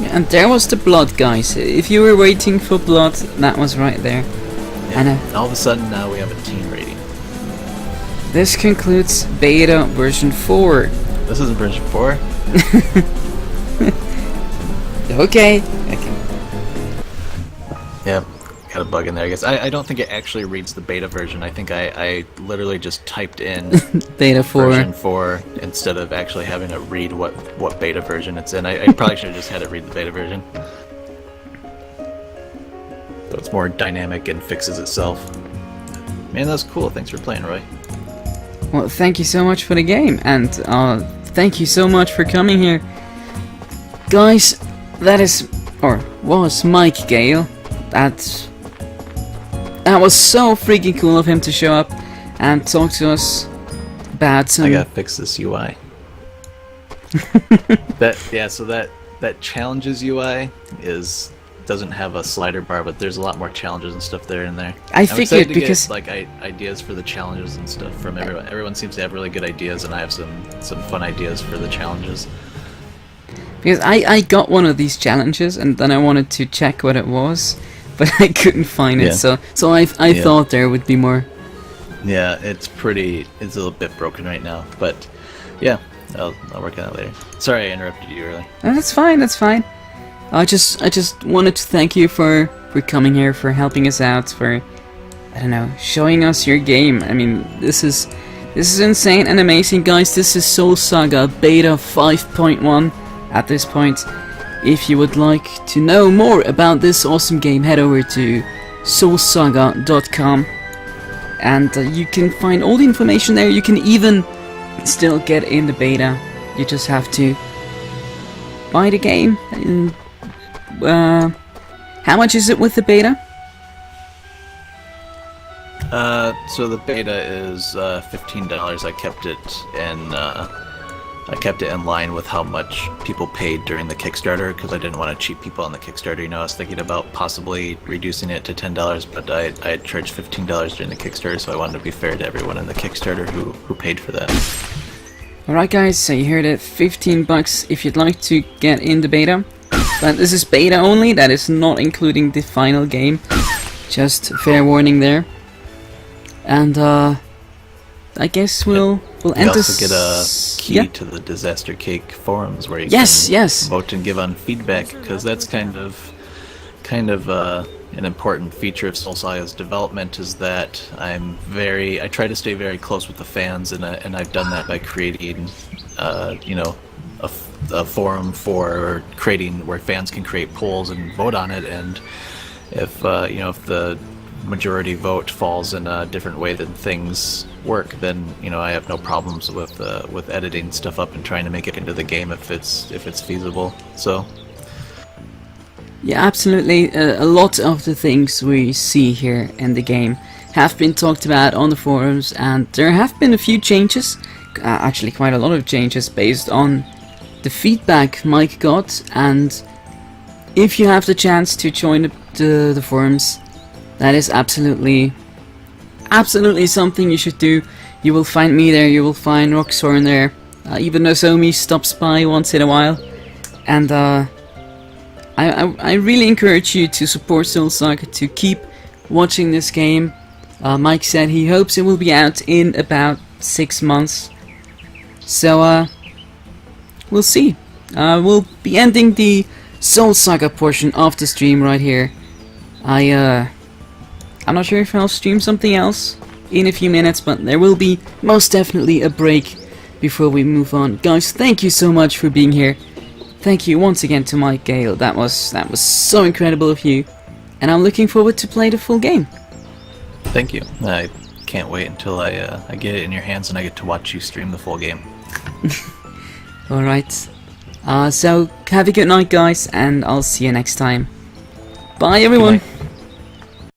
Yeah, and there was the blood, guys. If you were waiting for blood, that was right there. Yeah, And all of a sudden now we have a teen rating. this concludes beta version 4. This isn't version 4. Okay. Yeah, got a bug in there, I guess. I don't think it actually reads the beta version. I think I literally just typed in Beta 4. version 4 instead of actually having it read what beta version it's in. I probably should have just had it read the beta version. So it's more dynamic and fixes itself. Man, that's cool. Thanks for playing, Roy. Well, thank you so much for the game, and thank you so much for coming here. Guys, that is, or was Mike Gale. That was so freaking cool of him to show up and talk to us about some... I gotta fix this UI. So that challenges UI doesn't have a slider bar, but there's a lot more challenges and stuff there in there. I figured because get, like ideas for the challenges and stuff from everyone. Everyone seems to have really good ideas, and I have some fun ideas for the challenges. Because I got one of these challenges, and then I wanted to check what it was, but I couldn't find it. Yeah. So I thought there would be more. Yeah, it's a little bit broken right now, but yeah, I'll work on it later. Sorry I interrupted you earlier. No, that's fine. That's fine. I just wanted to thank you for coming here, for helping us out, for, I don't know, showing us your game. I mean, this is insane and amazing, guys. This is Soul Saga Beta 5.1 at this point. If you would like to know more about this awesome game, head over to soulsaga.com, and you can find all the information there. You can even still get in the beta. You just have to buy the game. And, how much is it with the beta? So the beta is $15. I kept it in line with how much people paid during the Kickstarter, because I didn't want to cheat people on the Kickstarter. You know, I was thinking about possibly reducing it to $10, but I had charged $15 during the Kickstarter, so I wanted to be fair to everyone in the Kickstarter who paid for that. Alright guys, so you heard it, $15 if you'd like to get in the beta. But this is beta only, that is not including the final game. Just fair warning there. And I guess we'll end this. You also get a key to the Disaster Cake forums where you can vote and give on feedback, because that's kind of an important feature of Soul Saga's development, is that I try to stay very close with the fans, and I've done that by creating a forum for creating where fans can create polls and vote on it, and if the majority vote falls in a different way than things work, then I have no problems with editing stuff up and trying to make it into the game if it's feasible. So yeah, absolutely. A lot of the things we see here in the game have been talked about on the forums, and there have been a few changes, actually quite a lot of changes based on the feedback Mike got. And if you have the chance to join the forums, that is absolutely something you should do. You will find me there, you will find Roxorn there, even Nozomi stops by once in a while, and I really encourage you to support Soul Saga, to keep watching this game. Mike said he hopes it will be out in about 6 months, so we'll see. We'll be ending the Soul Saga portion of the stream right here. I'm not sure if I'll stream something else in a few minutes, but there will be most definitely a break before we move on. Guys, thank you so much for being here. Thank you once again to Mike Gale. That was so incredible of you, and I'm looking forward to play the full game. Thank you. I can't wait until I get it in your hands and I get to watch you stream the full game. Alright, So have a good night, guys, and I'll see you next time. Bye, everyone. Good night.